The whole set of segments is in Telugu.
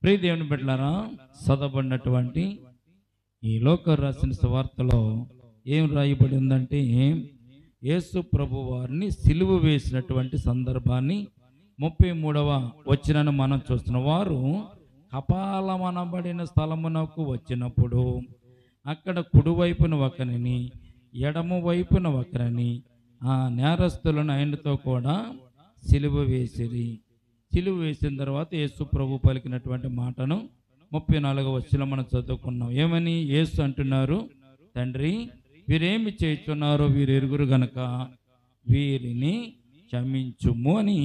ప్రియ దేవుని బిడ్డలారా, చదవబడినటువంటి ఈ లోక రాసిన సువార్తలో ఏం రాయబడి ఉందంటే, యేసు ప్రభు వారిని సిలువ వేసినటువంటి సందర్భాన్ని 33వ వచనాన్ని మనం చూస్తున్న వారు కపాలమనబడిన స్థలమునకు వచ్చినప్పుడు అక్కడ కుడివైపున ఒకరిని ఎడమ వైపున ఒకరిని ఆ నేరస్తులను ఆయనతో కూడా సిలువ వేసిరి. సిలువ వేసిన తర్వాత యేసు ప్రభు పలికినటువంటి మాటను 34వ వచనంలో మనం చదువుకున్నాం. ఏమని యేసు అంటున్నారు, తండ్రి వీరేమి చేస్తున్నారో వీరు ఎరుగురు గనక వీరిని క్షమించుము అని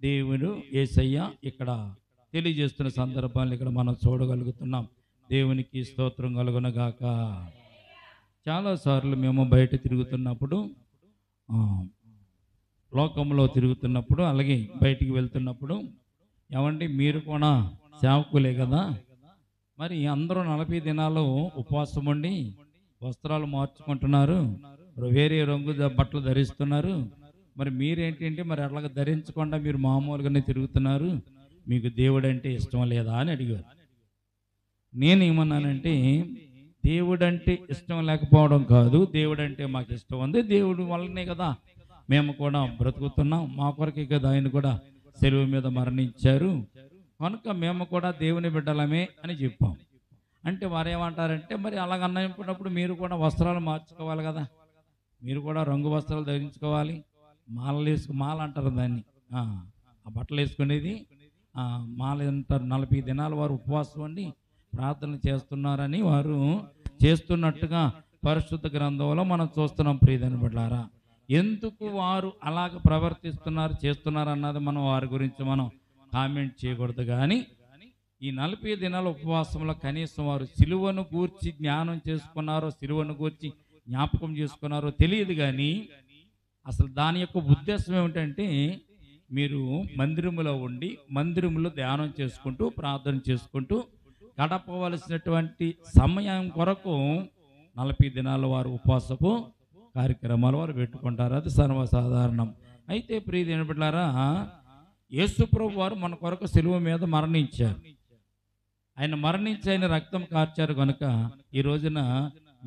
దేవుడు యేసయ్య ఇక్కడ తెలియజేస్తున్న సందర్భాన్ని ఇక్కడ మనం చూడగలుగుతున్నాం. దేవునికి స్తోత్రం కలుగునగాక. చాలాసార్లు మేము బయట తిరుగుతున్నప్పుడు, లోకంలో తిరుగుతున్నప్పుడు, అలాగే బయటికి వెళ్తున్నప్పుడు, ఏమంటే మీరు కూడా సేవకులే కదా, మరి అందరూ 40 దినాలు ఉపవాసం ఉండి వస్త్రాలు మార్చుకుంటున్నారు, వేరే రంగు బట్టలు ధరిస్తున్నారు, మరి మీరేంటంటే మరి అట్లాగా ధరించకుండా మీరు మామూలుగానే తిరుగుతున్నారు, మీకు దేవుడు అంటే ఇష్టం లేదా అని అడిగారు. నేనేమన్నానంటే, దేవుడంటే ఇష్టం లేకపోవడం కాదు, దేవుడంటే మాకు ఇష్టం ఉంది, దేవుడి వల్లనే కదా మేము కూడా బ్రతుకుతున్నాం, మా కొరకే కదా ఆయన కూడా సెలవు మీద మరణించారు, కనుక మేము కూడా దేవుని బిడ్డలమే అని చెప్పాం. అంటే వారు ఏమంటారంటే, మరి అలాగన్నప్పుడు మీరు కూడా వస్త్రాలు మార్చుకోవాలి కదా, మీరు కూడా రంగు వస్త్రాలు ధరించుకోవాలి, మాల అంటారు దాన్ని, ఆ బట్టలు వేసుకునేది మాల అంటారు. 40 దినాలు వారు ఉపవాసం ఉండి ప్రార్థన చేస్తున్నారని వారు చేస్తున్నట్టుగా పరిశుద్ధ గ్రంథంలో మనం చూస్తున్నాం. ప్రియదని బిడ్డలారా, ఎందుకు వారు అలాగ ప్రవర్తిస్తున్నారు చేస్తున్నారు అన్నది మనం వారి గురించి మనం కామెంట్ చేయకూడదు. కానీ ఈ 40 దినాల ఉపవాసంలో కనీసం వారు సిలువను గూర్చి జ్ఞానం చేసుకున్నారో, సిలువను గూర్చి జ్ఞాపకం చేసుకున్నారో తెలియదు. కానీ అసలు దాని యొక్క ఉద్దేశం ఏమిటంటే, మీరు మందిరములో ఉండి మందిరములో ధ్యానం చేసుకుంటూ ప్రార్థన చేసుకుంటూ గడపవలసినటువంటి సమయం కొరకు 40 దినాలు వారు ఉపవాసపు కార్యక్రమాలు వారు పెట్టుకుంటారు. అది సర్వసాధారణం. అయితే ప్రియ బిడ్డలారా, యేసు ప్రభు వారు మన కొరకు సిలువ మీద మరణించారు. ఆయన మరణించి ఆయన రక్తం కార్చారు కనుక ఈ రోజున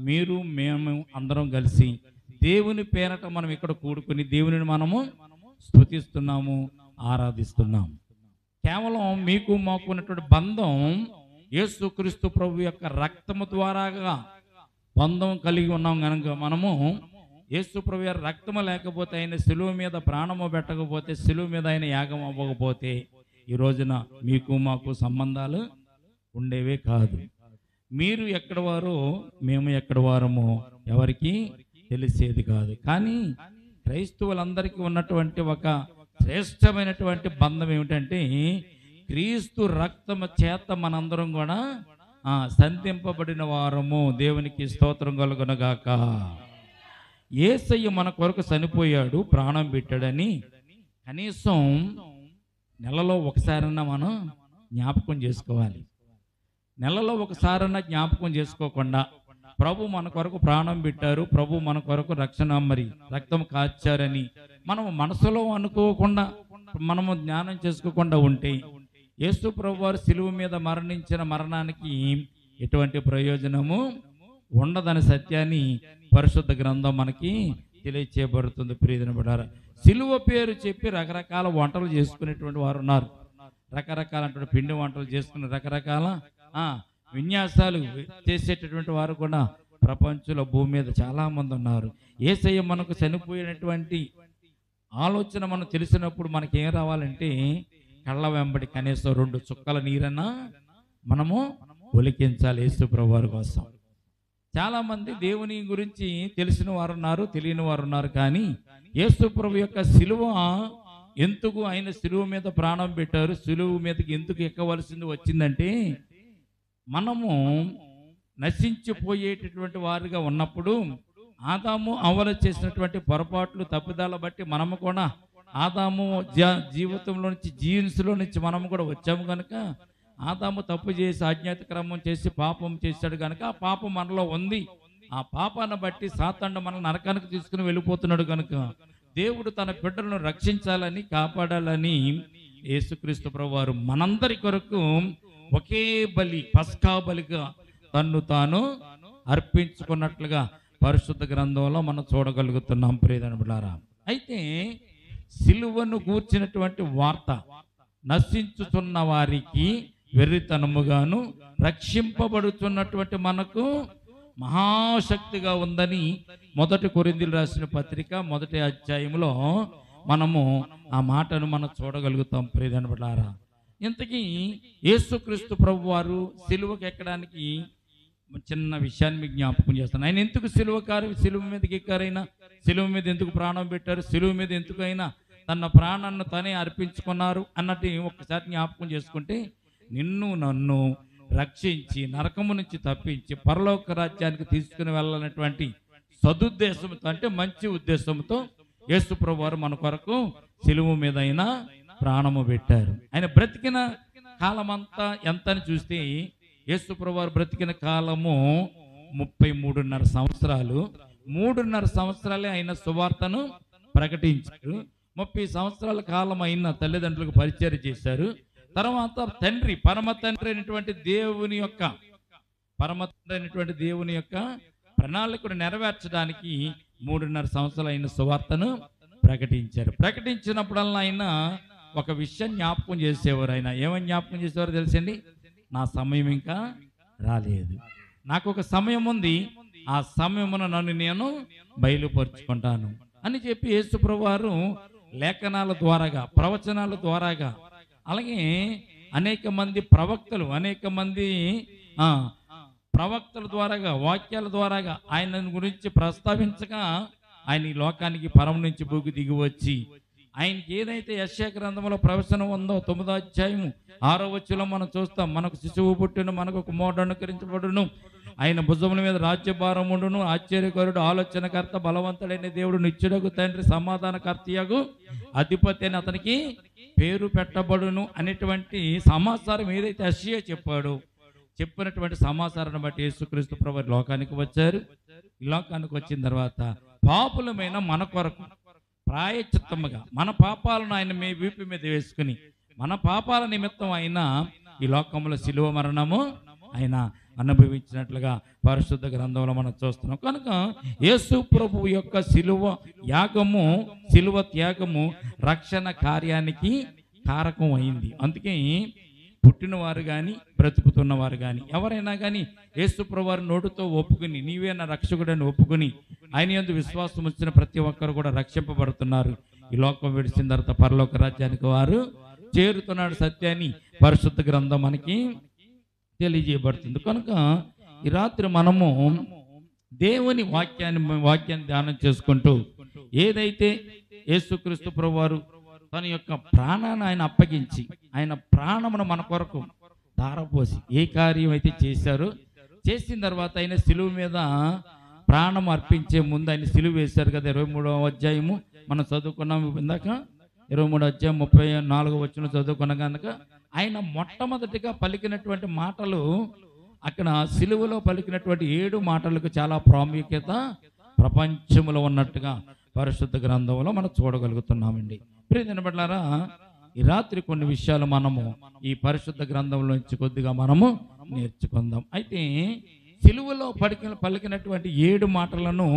మీరు మేము అందరం కలిసి దేవుని పేరట మనం ఇక్కడ కూడుకుని దేవుని మనము స్తుతిస్తున్నాము, ఆరాధిస్తున్నాము. కేవలం మీకు మాకు ఉన్నటువంటి బంధం యేసుక్రీస్తు ప్రభు యొక్క రక్తము ద్వారాగా బంధం కలిగి ఉన్నాం కనుక మనము యేసు ప్రభు గారి రక్తము లేకపోతే, ఆయన సిలువ మీద ప్రాణము పెట్టకపోతే, సిలువ మీద ఆయన యాగం అవ్వకపోతే ఈ రోజున మీకు మాకు సంబంధాలు ఉండేవే కాదు. మీరు ఎక్కడ వారో మేము ఎక్కడ వారమో ఎవరికి తెలిసేది కాదు. కానీ క్రైస్తవులందరికీ ఉన్నటువంటి ఒక శ్రేష్టమైనటువంటి బంధం ఏమిటంటే, క్రీస్తు రక్తము చేత మనందరం కూడా సంధింపబడిన వారము. దేవునికి స్తోత్రం కలుగునగాక. యేసయ్య మన కొరకు చనిపోయాడు, ప్రాణం పెట్టాడని కనీసం నెలలో ఒకసారన్నా మనం జ్ఞాపకం చేసుకోవాలి. నెలలో ఒకసారన్నా జ్ఞాపకం చేసుకోకుండా ప్రభు మన కొరకు ప్రాణం పెట్టారు, ప్రభు మన కొరకు రక్షణ మరి రక్తం కార్చారని మనము మనసులో అనుకోకుండా, మనము జ్ఞానం చేసుకోకుండా ఉంటే యేసు ప్రభు వారు సిలువ మీద మరణించిన మరణానికి ఎటువంటి ప్రయోజనము ఉండదనే సత్యాన్ని పరిశుద్ధ గ్రంథం మనకి తెలియచేయబడుతుంది. ప్రియమైన బిడ్డలారా, సిలువ పేరు చెప్పి రకరకాల వంటలు చేసుకునేటువంటి వారు ఉన్నారు, రకరకాలైనటువంటి పిండి వంటలు చేసుకుని రకరకాల విన్యాసాలు చేసేటటువంటి వారు కూడా ప్రపంచంలో భూమి మీద చాలా మంది ఉన్నారు. యేసయ్య మనకు చనిపోయినటువంటి ఆలోచన మనం తెలిసినప్పుడు మనకి ఏం రావాలంటే, కళ్ళ వెంబడి కనీసం 2 చుక్కల నీరన్నా మనము ఒలికించాలి యేసు ప్రభు వారి కోసం. చాలా మంది దేవుని గురించి తెలిసిన వారు ఉన్నారు, తెలియని వారు ఉన్నారు. కానీ యేసు ప్రభు యొక్క సిలువ ఎందుకు ఆయన సిలువ మీద ప్రాణం పెట్టారు, సిలువ మీదకి ఎందుకు ఎక్కవలసింది వచ్చిందంటే, మనము నశించిపోయేటటువంటి వారిగా ఉన్నప్పుడు ఆదాము అవ్వల చేసినటువంటి పొరపాట్లు తప్పిదాల బట్టి మనము కూడా ఆదాము జీవితంలో నుంచి జీన్స్లో నుంచి మనము కూడా వచ్చాము కనుక, ఆదాము తప్పు చేసి అజ్ఞాత క్రమం చేసి పాపం చేశాడు కనుక ఆ పాపం మనలో ఉంది. ఆ పాపాన్ని బట్టి సాతాను మనల్ని నరకానికి తీసుకుని వెళ్ళిపోతున్నాడు కనుక దేవుడు తన బిడ్డలను రక్షించాలని కాపాడాలని యేసుక్రీస్తు ప్రభువారు మనందరి కొరకు ఒకే బలి, పస్కా బలిగా తన్ను తాను అర్పించుకున్నట్లుగా పరిశుద్ధ గ్రంథంలో మనం చూడగలుగుతున్నాం ప్రియమైన బిడ్డలారా. అయితే సిలువను గూర్చినటువంటి వార్త నశించుతున్న వారికి వెర్రితనముగాను, రక్షింపబడుతున్నటువంటి మనకు మహాశక్తిగా ఉందని 1 కొరింథీయులకు రాసిన పత్రిక 1వ అధ్యాయంలో మనము ఆ మాటను మనం చూడగలుగుతాం ప్రియమైన బిడ్డలారా. ఇంతకీ యేసుక్రీస్తు ప్రభువారు సిలువకు ఎక్కడానికి చిన్న విషయాన్ని మీకు జ్ఞాపకం చేస్తాను. ఆయన ఎందుకు సిలువ మీదకి ఎక్కారైనా, సిలువ మీద ఎందుకు ప్రాణం పెట్టారు, సిలువ మీద ఎందుకైనా తన ప్రాణాన్ని తనే అర్పించుకున్నారు అన్నట్టు ఒక్కసారి జ్ఞాపకం చేసుకుంటే, నిన్ను నన్ను రక్షించి నరకము నుంచి తప్పించి పరలోక రాజ్యానికి తీసుకుని వెళ్ళాలనేటువంటి సదుద్దేశంతో, అంటే మంచి ఉద్దేశంతో యేసు ప్రభువారు మన కొరకు సిలువ మీద అయినా ప్రాణము పెట్టారు. ఆయన బ్రతికిన కాలమంతా ఎంత అని చూస్తే యేసు ప్రభువారు బ్రతికిన కాలము 33.5 సంవత్సరాలు. 3.5 సంవత్సరాలే ఆయన సువార్తను ప్రకటించారు. 30 సంవత్సరాల కాలం అయిన తల్లిదండ్రులకు పరిచయం చేశారు. తర్వాత తండ్రి, పరమ తండ్రి అయినటువంటి దేవుని యొక్క ప్రణాళికను నెరవేర్చడానికి 3.5 సంవత్సరాలు అయిన సువార్తను ప్రకటించారు. ప్రకటించినప్పుడల్లా ఆయన ఒక విషయం జ్ఞాపకం చేసేవారు. ఆయన ఏమని జ్ఞాపకం చేసేవారు తెలుసండి? నా సమయం ఇంకా రాలేదు, నాకు ఒక సమయం ఉంది, ఆ సమయమున నన్ను నేను బయలుపరుచుకుంటాను అని చెప్పి యేసు ప్రభువారు లేఖనాల ద్వారాగా, ప్రవచనాల ద్వారాగా, అలాగే అనేక మంది ప్రవక్తల ద్వారాగా, వాక్యాల ద్వారాగా ఆయన గురించి ప్రస్తావించగా, ఆయన ఈ లోకానికి పరమ నుంచి భూకి దిగి వచ్చి ఆయనకి ఏదైతే యెషయా గ్రంథంలో ప్రవచనం ఉందో 9వ అధ్యాయము 6వ వచనంలో మనం చూస్తాం. మనకు శిశువు పుట్టును, మనకు కుమారుడు అనుకరించబడును, ఆయన భుజముల మీద రాజ్యభారం ఉండును, ఆశ్చర్యకరుడు, ఆలోచనకర్త, బలవంతుడైన దేవుడు, నిత్యుడగు తండ్రి, సమాధానకర్తయగు అధిపతి అని అతనికి పేరు పెట్టబడును అనేటువంటి సమాచారం ఏదైతే యెషయా చెప్పినటువంటి సమాచారాన్ని బట్టి యేసుక్రీస్తు ప్రభువు లోకానికి వచ్చారు. ఈ లోకానికి వచ్చిన తర్వాత పాపులమైన మన కొరకు ప్రాయశ్చిత్తముగా మన పాపాలను ఆయన వీపు మీద వేసుకుని, మన పాపాల నిమిత్తం ఆయన ఈ లోకంలో శిలువ మరణము ఆయన అనుభవించినట్లుగా పరిశుద్ధ గ్రంథంలో మనం చూస్తున్నాం. కనుక యేసు ప్రభువు యొక్క శిలువ త్యాగము రక్షణ కార్యానికి కారకం అయింది. అందుకే పుట్టినవారు కానీ, బ్రతుకుతున్నవారు కానీ, ఎవరైనా కానీ యేసు ప్రభువారి నోటితో ఒప్పుకుని, నీవే నా రక్షకుడని ఒప్పుకుని ఆయన యందు విశ్వాసం వచ్చిన ప్రతి ఒక్కరు కూడా రక్షింపబడుతున్నారు. ఈ లోకం విడిచిన తర్వాత పరలోక రాజ్యానికి వారు చేరుతున్నాడు సత్యాన్ని పరిశుద్ధ గ్రంథం మనకి తెలియజేయబడుతుంది. కనుక ఈ రాత్రి మనము దేవుని వాక్యాన్ని ధ్యానం చేసుకుంటూ, ఏదైతే యేసుక్రీస్తు ప్రభువారు తన యొక్క ప్రాణాన్ని ఆయన అప్పగించి, ఆయన ప్రాణమును మన కొరకు ధారపోసి ఏ కార్యం అయితే చేశారో, చేసిన తర్వాత ఆయన సిలువ మీద ప్రాణం అర్పించే ముందు ఆయన సిలువ వేశారు కదా. 23వ అధ్యాయము మనం చదువుకున్నాం ఇందాక. 23వ అధ్యాయం 34వ వచనం చదువుకున్న కనుక ఆయన మొట్టమొదటిగా పలికినటువంటి మాటలు, అక్కడ సిలువలో పలికినటువంటి 7 మాటలకు చాలా ప్రాముఖ్యత ప్రపంచంలో ఉన్నట్టుగా పరిశుద్ధ గ్రంథంలో మనం చూడగలుగుతున్నామండి. ప్రియమైన బిడ్డలారా, ఈ రాత్రి కొన్ని విషయాలు మనము ఈ పరిశుద్ధ గ్రంథంలో నుంచి కొద్దిగా మనము నేర్చుకుందాం. అయితే సిలువలో పలికినటువంటి 7 మాటలను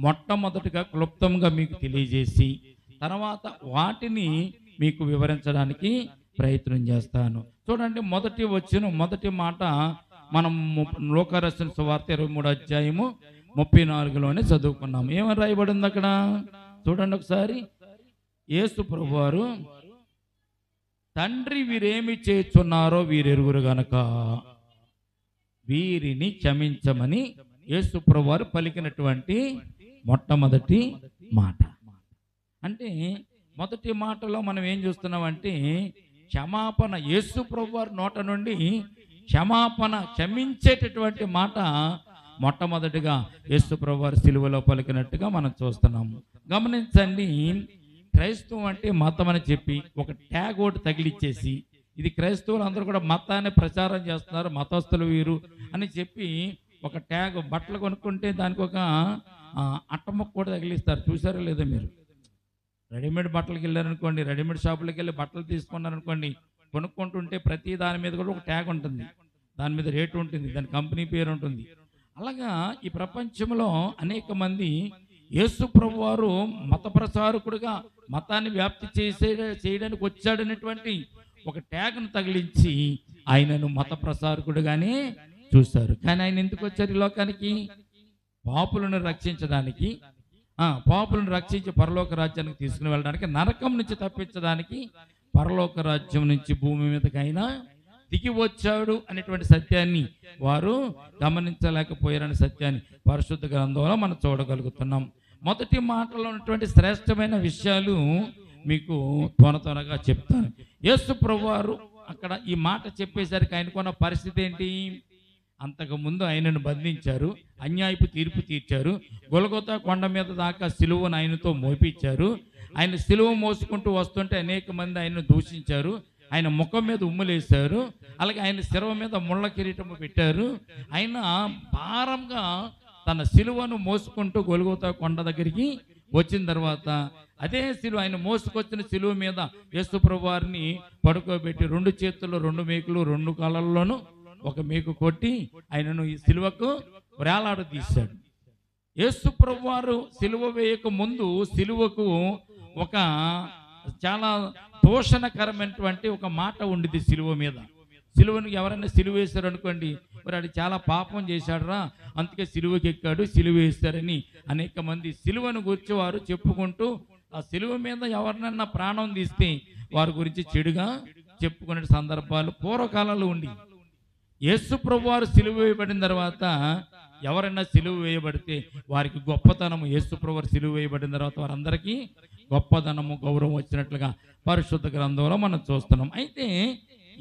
మొట్టమొదటిగా క్లుప్తంగా మీకు తెలియజేసి, తర్వాత వాటిని మీకు వివరించడానికి ప్రయత్నం చేస్తాను. చూడండి, మొదటి మాట మనం లోకా రాసిన సువార్త 23వ అధ్యాయము 34లోనే చదువుకున్నాము. ఏమని రాయబడింది అక్కడ చూడండి ఒకసారి. యేసు ప్రభువారు, తండ్రి వీరేమి చేస్తున్నారో వీరెరుగురు గనక వీరిని క్షమించమని యేసు ప్రభువారు పలికినటువంటి మొట్టమొదటి మాట. అంటే మొదటి మాటలో మనం ఏం చూస్తున్నామంటే క్షమాపణ. యేసు ప్రభువారి నోట నుండి క్షమించేటటువంటి మాట మొట్టమొదటిగా యేసు ప్రభువారు సిలువలో పలికినట్టుగా మనం చూస్తున్నాము. గమనించండి, క్రైస్తవం అంటే మతం అని చెప్పి ఒక ట్యాగ్ ఒకటి తగిలిచ్చేసి, ఇది క్రైస్తవులు అందరూ కూడా మతాన్ని ప్రచారం చేస్తున్నారు, మతస్థులు వీరు అని చెప్పి ఒక ట్యాగ్, బట్టలు కొనుక్కుంటే దానికి ఒక అట్టముక్క కూడా తగిలిస్తారు. చూసారో లేదో మీరు? రెడీమేడ్ బట్టలకి వెళ్ళారనుకోండి, రెడీమేడ్ షాపులకి వెళ్ళి బట్టలు తీసుకున్నారనుకోండి, కొనుక్కుంటుంటే ప్రతి దాని మీద కూడా ఒక ట్యాగ్ ఉంటుంది, దాని మీద రేటు ఉంటుంది, దాని కంపెనీ పేరు ఉంటుంది. అలాగా ఈ ప్రపంచంలో అనేక మంది యేసు ప్రభువారు మత ప్రచారకుడిగా మతాన్ని వ్యాప్తి చేయడానికి వచ్చాడనేటువంటి ఒక ట్యాగ్ను తగిలించి ఆయనను మత ప్రచారకుడిగానే చూశారు. కానీ ఆయన ఎందుకు వచ్చారు ఈ లోకానికి? పాపులను రక్షించడానికి, పాపులను రక్షించి పరలోక రాజ్యానికి తీసుకుని వెళ్ళడానికి, నరకం నుంచి తప్పించడానికి పరలోక రాజ్యం నుంచి భూమి మీదకి ఆయన దిగి వచ్చాడు అనేటువంటి సత్యాన్ని వారు గమనించలేకపోయారనే సత్యాన్ని పరిశుద్ధ గ్రంథంలో మనం చూడగలుగుతున్నాం. మొదటి మాటలో ఉన్నటువంటి శ్రేష్టమైన విషయాలు మీకు త్వరగా చెప్తాను. యేసు ప్రభువారు అక్కడ ఈ మాట చెప్పేసరికి ఆయనకున్న పరిస్థితి ఏంటి? అంతకుముందు ఆయనను బంధించారు, అన్యాయపు తీర్పు తీర్చారు, గొల్గొతా కొండ మీద దాకా సిలువను ఆయనతో మోపించారు. ఆయన సిలువ మోసుకుంటూ వస్తుంటే అనేక మంది ఆయనను దూషించారు, ఆయన ముఖం మీద ఉమ్ములేశారు, అలాగే ఆయన శిరవ మీద ముళ్ళ కిరీటము పెట్టారు. ఆయన భారంగా తన సిలువను మోసుకుంటూ గొల్గొతా కొండ దగ్గరికి వచ్చిన తర్వాత అదే సిలువ, ఆయన మోసుకొచ్చిన సిలువ మీద యేసు ప్రభువారిని పడుకోబెట్టి 2 చేతుల్లో 2 మేకులు, 2 కాళ్ళల్లోనూ ఒక మేకు కొట్టి ఆయనను ఈ సిలువకు వేలాడు తీశాడు. యేసు ప్రభువారు సిలువ వేయక ముందు సిలువకు ఒక చాలా దోషణకరమైనటువంటి ఒక మాట ఉండిది సిలువ మీద. సిలువను ఎవరైనా సిలువ వేశారు అనుకోండి, మరి అది చాలా పాపం చేశాడురా, అందుకే సిలువకి ఎక్కాడు, సిలువ వేస్తారని అనేక మంది సిలువను గురించి వారు చెప్పుకుంటూ ఆ సిలువ మీద ఎవరినన్నా ప్రాణం తీస్తే వారి గురించి చెడుగా చెప్పుకునే సందర్భాలు పూర్వకాలంలో ఉండి, యేసు ప్రభువారు సిలువ వేయబడిన తర్వాత ఎవరైనా సిలువ వేయబడితే వారికి గొప్పతనము, యేసు ప్రభువారు సిలువ వేయబడిన తర్వాత వారందరికీ గొప్పతనము, గౌరవం వచ్చినట్లుగా పరిశుద్ధ గ్రంథంలో మనం చూస్తున్నాం. అయితే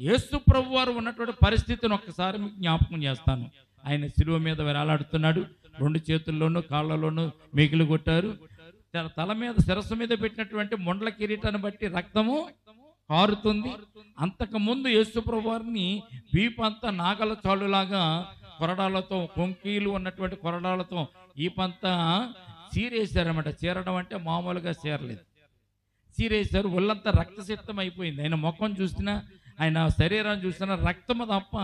యేసు ప్రభువారు ఉన్నటువంటి పరిస్థితిని ఒక్కసారి మీకు జ్ఞాపకం చేస్తాను. ఆయన సిలువ మీద వేలాడుతున్నాడు, 2 చేతుల్లోనూ కాళ్ళలోనూ మేకులు కొట్టారు, తల మీద శిరస్సు మీద పెట్టినటువంటి మొండ్ల కిరీటాన్ని బట్టి రక్తము కారుతుంది. అంతకుముందు యేసు ప్రభువారిని వీపంతా నాగల చాలులాగా కొరడాలతో, కొంకీలు ఉన్నటువంటి కొరడాలతో ఈపంతా చీరేశారన్నమాట. చీరడం అంటే మామూలుగా చీరలేదు, చీరేశారు. ఒళ్ళంతా రక్తసిక్తం అయిపోయింది. ఆయన ముఖం చూసినా, ఆయన శరీరం చూసినా రక్తము తప్ప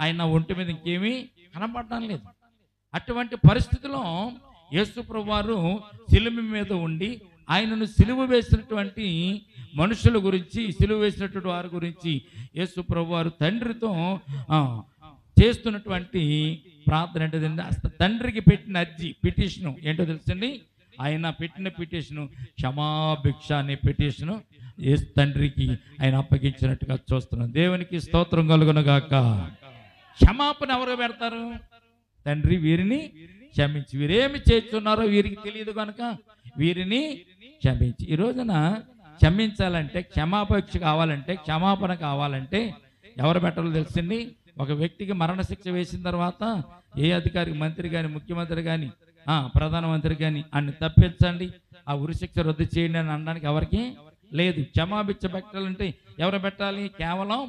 ఆయన ఒంటి మీద ఇంకేమీ కనపడడం లేదు. అటువంటి పరిస్థితిలో యేసు ప్రభువారు సిలువ మీద ఉండి ఆయనను సిలువ వేసినటువంటి మనుషుల గురించి, సిలువ వేసినటువంటి వారి గురించి యేసు ప్రభువారు తండ్రితో చేస్తున్నటువంటి ప్రార్థన ఏంటంటే, తండ్రికి పెట్టిన అర్జీ, పిటిషను ఏంటో తెలుసండి? ఆయన పెట్టిన పిటిషను క్షమాభిక్ష అనే పిటిషను యేసు తండ్రికి ఆయన అప్పగించినట్టుగా చూస్తున్నాం. దేవునికి స్తోత్రం కలుగునుగాక. క్షమాపణ ఎవరు పెడతారు? తండ్రి వీరిని క్షమించి, వీరేమి చేస్తున్నారో వీరికి తెలియదు కనుక వీరిని క్షమించి. ఈ రోజున క్షమించాలంటే, క్షమాపేక్ష కావాలంటే, క్షమాపణ కావాలంటే ఎవరు పెట్టాలో తెలుసండి? ఒక వ్యక్తికి మరణశిక్ష వేసిన తర్వాత ఏ అధికారి, మంత్రి కానీ, ముఖ్యమంత్రి కానీ, ప్రధానమంత్రి కానీ అన్ని తప్పించండి, ఆ ఉరిశిక్ష రద్దు చేయండి అని అనడానికి ఎవరికి లేదు. క్షమాభిక్ష పెట్టాలంటే ఎవరు పెట్టాలి? కేవలం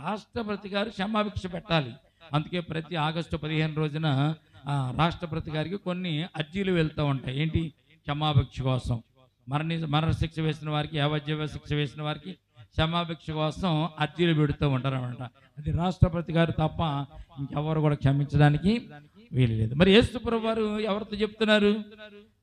రాష్ట్రపతి గారు క్షమాభిక్ష పెట్టాలి. అందుకే ప్రతి ఆగస్టు 15 రోజున రాష్ట్రపతి గారికి కొన్ని అర్జీలు వెళ్తూ ఉంటాయి. ఏంటి? క్షమాభిక్ష కోసం. మరణశిక్ష వేసిన వారికి, యావజ్జీవ శిక్ష వేసిన వారికి క్షమాభిక్ష కోసం అర్జీలు పెడుతూ ఉంటారు అన్నమాట. అది రాష్ట్రపతి గారు తప్ప ఇంకెవరు కూడా క్షమించడానికి వీలు లేదు. మరి యేసు ప్రభువారు ఎవరితో చెప్తున్నారు?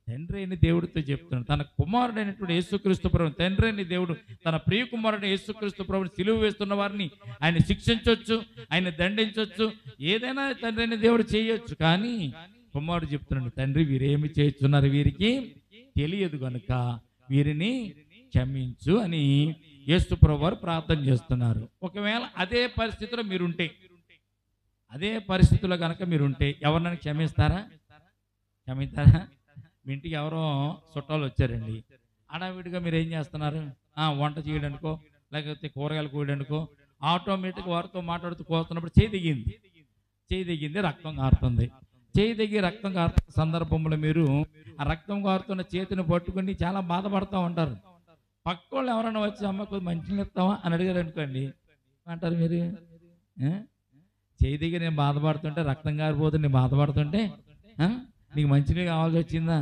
తండ్రి అయిన దేవుడితో చెప్తున్నాడు. తన కుమారుడైనటువంటి యేసుక్రీస్తు ప్రభువు, తండ్రి అయిన దేవుడు తన ప్రియ కుమారుడు యేసుక్రీస్తు ప్రభువుని సిలువ వేస్తున్న వారిని ఆయన శిక్షించవచ్చు, ఆయన దండించవచ్చు, ఏదైనా తండ్రి అయిన దేవుడు చేయొచ్చు. కానీ కుమారుడు చెప్తున్నాడు, తండ్రి వీరేమి చేస్తున్నారు, వీరికి తెలియదు కనుక వీరిని క్షమించు అని యేసు ప్రభువారు ప్రార్థన చేస్తున్నారు. ఒకవేళ అదే పరిస్థితిలో మీరుంటే, అదే పరిస్థితిలో కనుక మీరుంటే ఎవరినైనా క్షమిస్తారా? క్షమిస్తారా? మీ ఇంటికి ఎవరో చుట్టాలు వచ్చారండి, హడావిడిగా మీరు ఏం చేస్తున్నారు? వంట చేయడానికో లేకపోతే కూరగాయలు కోయడానికో ఆటోమేటిక్గా వారితో మాట్లాడుతూ కోస్తున్నప్పుడు చేయి దిగింది, రక్తం కారుతుంది. చేయి దిగి రక్తం కారుతున్న సందర్భంలో మీరు ఆ రక్తం కారుతున్న చేతిని పట్టుకుని చాలా బాధపడుతూ ఉంటారు. పక్క వాళ్ళు ఎవరైనా వచ్చి అమ్మ కొద్ది మంచిగా ఇస్తావా అని అడిగారు అనుకోండి, అంటారు మీరు? చేయి దిగి నేను బాధపడుతుంటే, రక్తం కారిపోతుంది, నేను బాధపడుతుంటే నీకు మంచినీళ్ళు కావాల్సి వచ్చిందా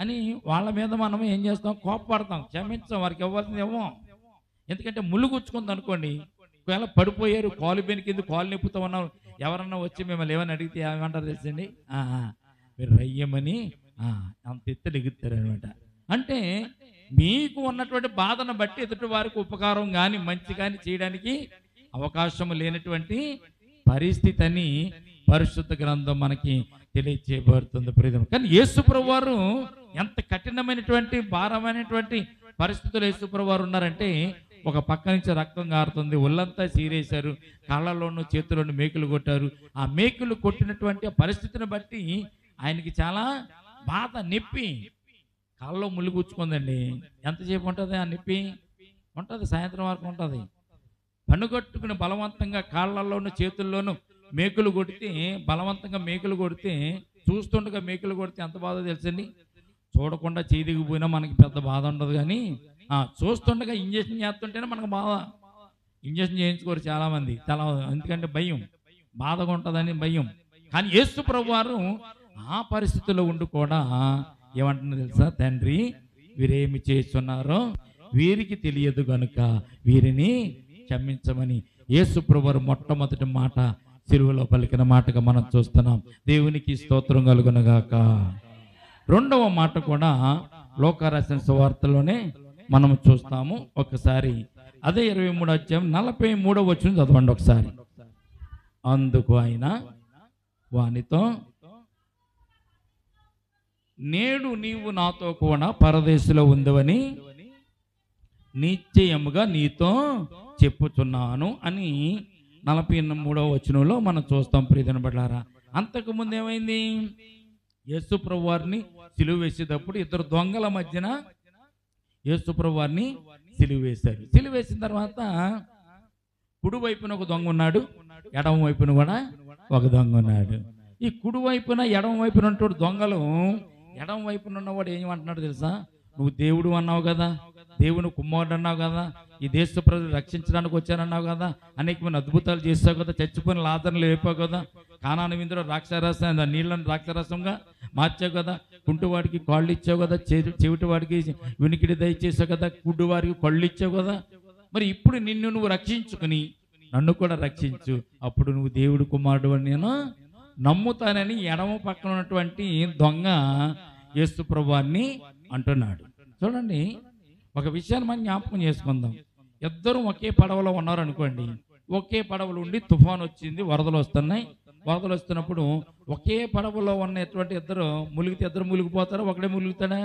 అని వాళ్ళ మీద మనం ఏం చేస్తాం, కోపపడతాం, క్షమించాం, వారికి ఇవ్వాల్సింది ఇవ్వం. ఎందుకంటే ముళ్ళు గుచ్చుకుంది అనుకోండి, ఒకవేళ పడిపోయారు, కాలు బెనికింది, కాలు నొప్పుతూ ఉన్నారు, ఎవరన్నా వచ్చి మిమ్మల్ని ఏమని అడిగితే ఏమంటారు తెలుసండి, మీరు రయ్యమని అంత ఎత్తులు ఎగుతారు అనమాట. అంటే మీకు ఉన్నటువంటి బాధను బట్టి ఎదుటి వారికి ఉపకారం కానీ మంచి కానీ చేయడానికి అవకాశం లేనటువంటి పరిస్థితి అని పరిశుద్ధ గ్రంథం మనకి తెలియచేయబడుతుంది ప్రియమైన. కానీ యేసుప్రభువు వారు ఎంత కఠినమైనటువంటి భారమైనటువంటి పరిస్థితులు యేసుప్రభువు వారు ఉన్నారంటే, ఒక పక్క నుంచి రక్తం కారుతుంది, ఒళ్ళంతా చీరేశారు, కాళ్ళలోనూ చేతుల్లోనూ మేకులు కొట్టారు. ఆ మేకులు కొట్టినటువంటి పరిస్థితిని బట్టి ఆయనకి చాలా బాధ, నొప్పి, కాళ్ళలో ముళ్ళు గుచ్చుకుందండి. ఎంతసేపు ఉంటుంది ఆ నొప్పి? ఉంటుంది, సాయంత్రం వరకు ఉంటుంది. పన్నుగట్టుకుని బలవంతంగా కాళ్ళల్లోనూ చేతుల్లోనూ మేకులు కొడితే, బలవంతంగా మేకులు కొడితే, చూస్తుండగా మేకులు కొడితే ఎంత బాధ తెలుసండి. చూడకుండా చేదిగిపోయినా మనకి పెద్ద బాధ ఉండదు, కానీ చూస్తుండగా ఇంజక్షన్ చేస్తుంటేనే మనకు బాధ. ఇంజక్షన్ చేయించుకోరు చాలామంది, చాలా, ఎందుకంటే భయం, బాధగా ఉంటుందని భయం. కానీ యేసు ప్రభువు వారు ఆ పరిస్థితుల్లో ఉండి కూడా ఏమంటున్నా తెలుసా, తండ్రి వీరేమి చేస్తున్నారో వీరికి తెలియదు కనుక వీరిని క్షమించమని యేసు ప్రభువు వారు మొట్టమొదటి మాట సిలువలో పలికిన మాటగా మనం చూస్తున్నాం. దేవునికి స్తోత్రం కలుగునుగాక. రెండవ మాట కూడా లోకా రాసిన సువార్తలోనే మనం చూస్తాము. ఒకసారి అదే 23వ అధ్యాయం 43వ వచనం చదవండి ఒకసారి. అందుకు ఆయన వానితో, నేడు నీవు నాతో కూడా పరదేశంలో ఉందవని నిశ్చయముగా నీతో చెప్పుచున్నాను అని 43వ వచనంలో మనం చూస్తాం ప్రియమైన బిడ్డలారా. అంతకుముందు ఏమైంది, యేసు ప్రభు వారిని సిలువ వేసేటప్పుడు ఇద్దరు దొంగల మధ్యన యేసు ప్రభు వారిని సిలువ వేశారు. సిలువ వేసిన తర్వాత కుడి వైపున ఒక దొంగ ఉన్నాడు, ఎడమ వైపున కూడా ఒక దొంగ ఉన్నాడు. ఈ కుడి వైపున ఎడమ వైపున ఉన్నటువంటి దొంగలు, ఎడమ వైపున ఉన్నవాడు ఏమంటున్నాడు తెలుసా, నువ్వు దేవుడు అన్నావు కదా, దేవుని కుమారుడు అన్నావు కదా, ఈ దేశ ప్రజలు రక్షించడానికి వచ్చానన్నావు కదా, అనేకమైన అద్భుతాలు చేస్తావు కదా, చచ్చిపోయిన లాజరును లేపావు కదా, కానాను విందులో ద్రాక్షారసం నీళ్ళను ద్రాక్షారసంగా మార్చావు కదా, కుంటువాడికి కాళ్ళు ఇచ్చావు కదా, చెవిటి వాడికి వినికిడి దయచేసావు కదా, గుడ్డువారికి కళ్ళు ఇచ్చావు కదా, మరి ఇప్పుడు నిన్ను నువ్వు రక్షించుకుని నన్ను కూడా రక్షించు, అప్పుడు నువ్వు దేవుడు కుమారుడు అని నేను నమ్ముతానని ఎడమ పక్కన ఉన్నటువంటి దొంగ యేసు ప్రభువాన్ని అంటున్నాడు. చూడండి, ఒక విషయాన్ని మనం జ్ఞాపకం చేసుకుందాం. ఇద్దరు ఒకే పడవలో ఉన్నారు అనుకోండి, ఒకే పడవలో ఉండి తుఫాన్ వచ్చింది, వరదలు వస్తున్నాయి. వరదలు వస్తున్నప్పుడు ఒకే పడవలో ఉన్నటువంటి ఇద్దరు ములిగితే ఇద్దరు ములిగిపోతారు, ఒకడే ములుగుతాడా?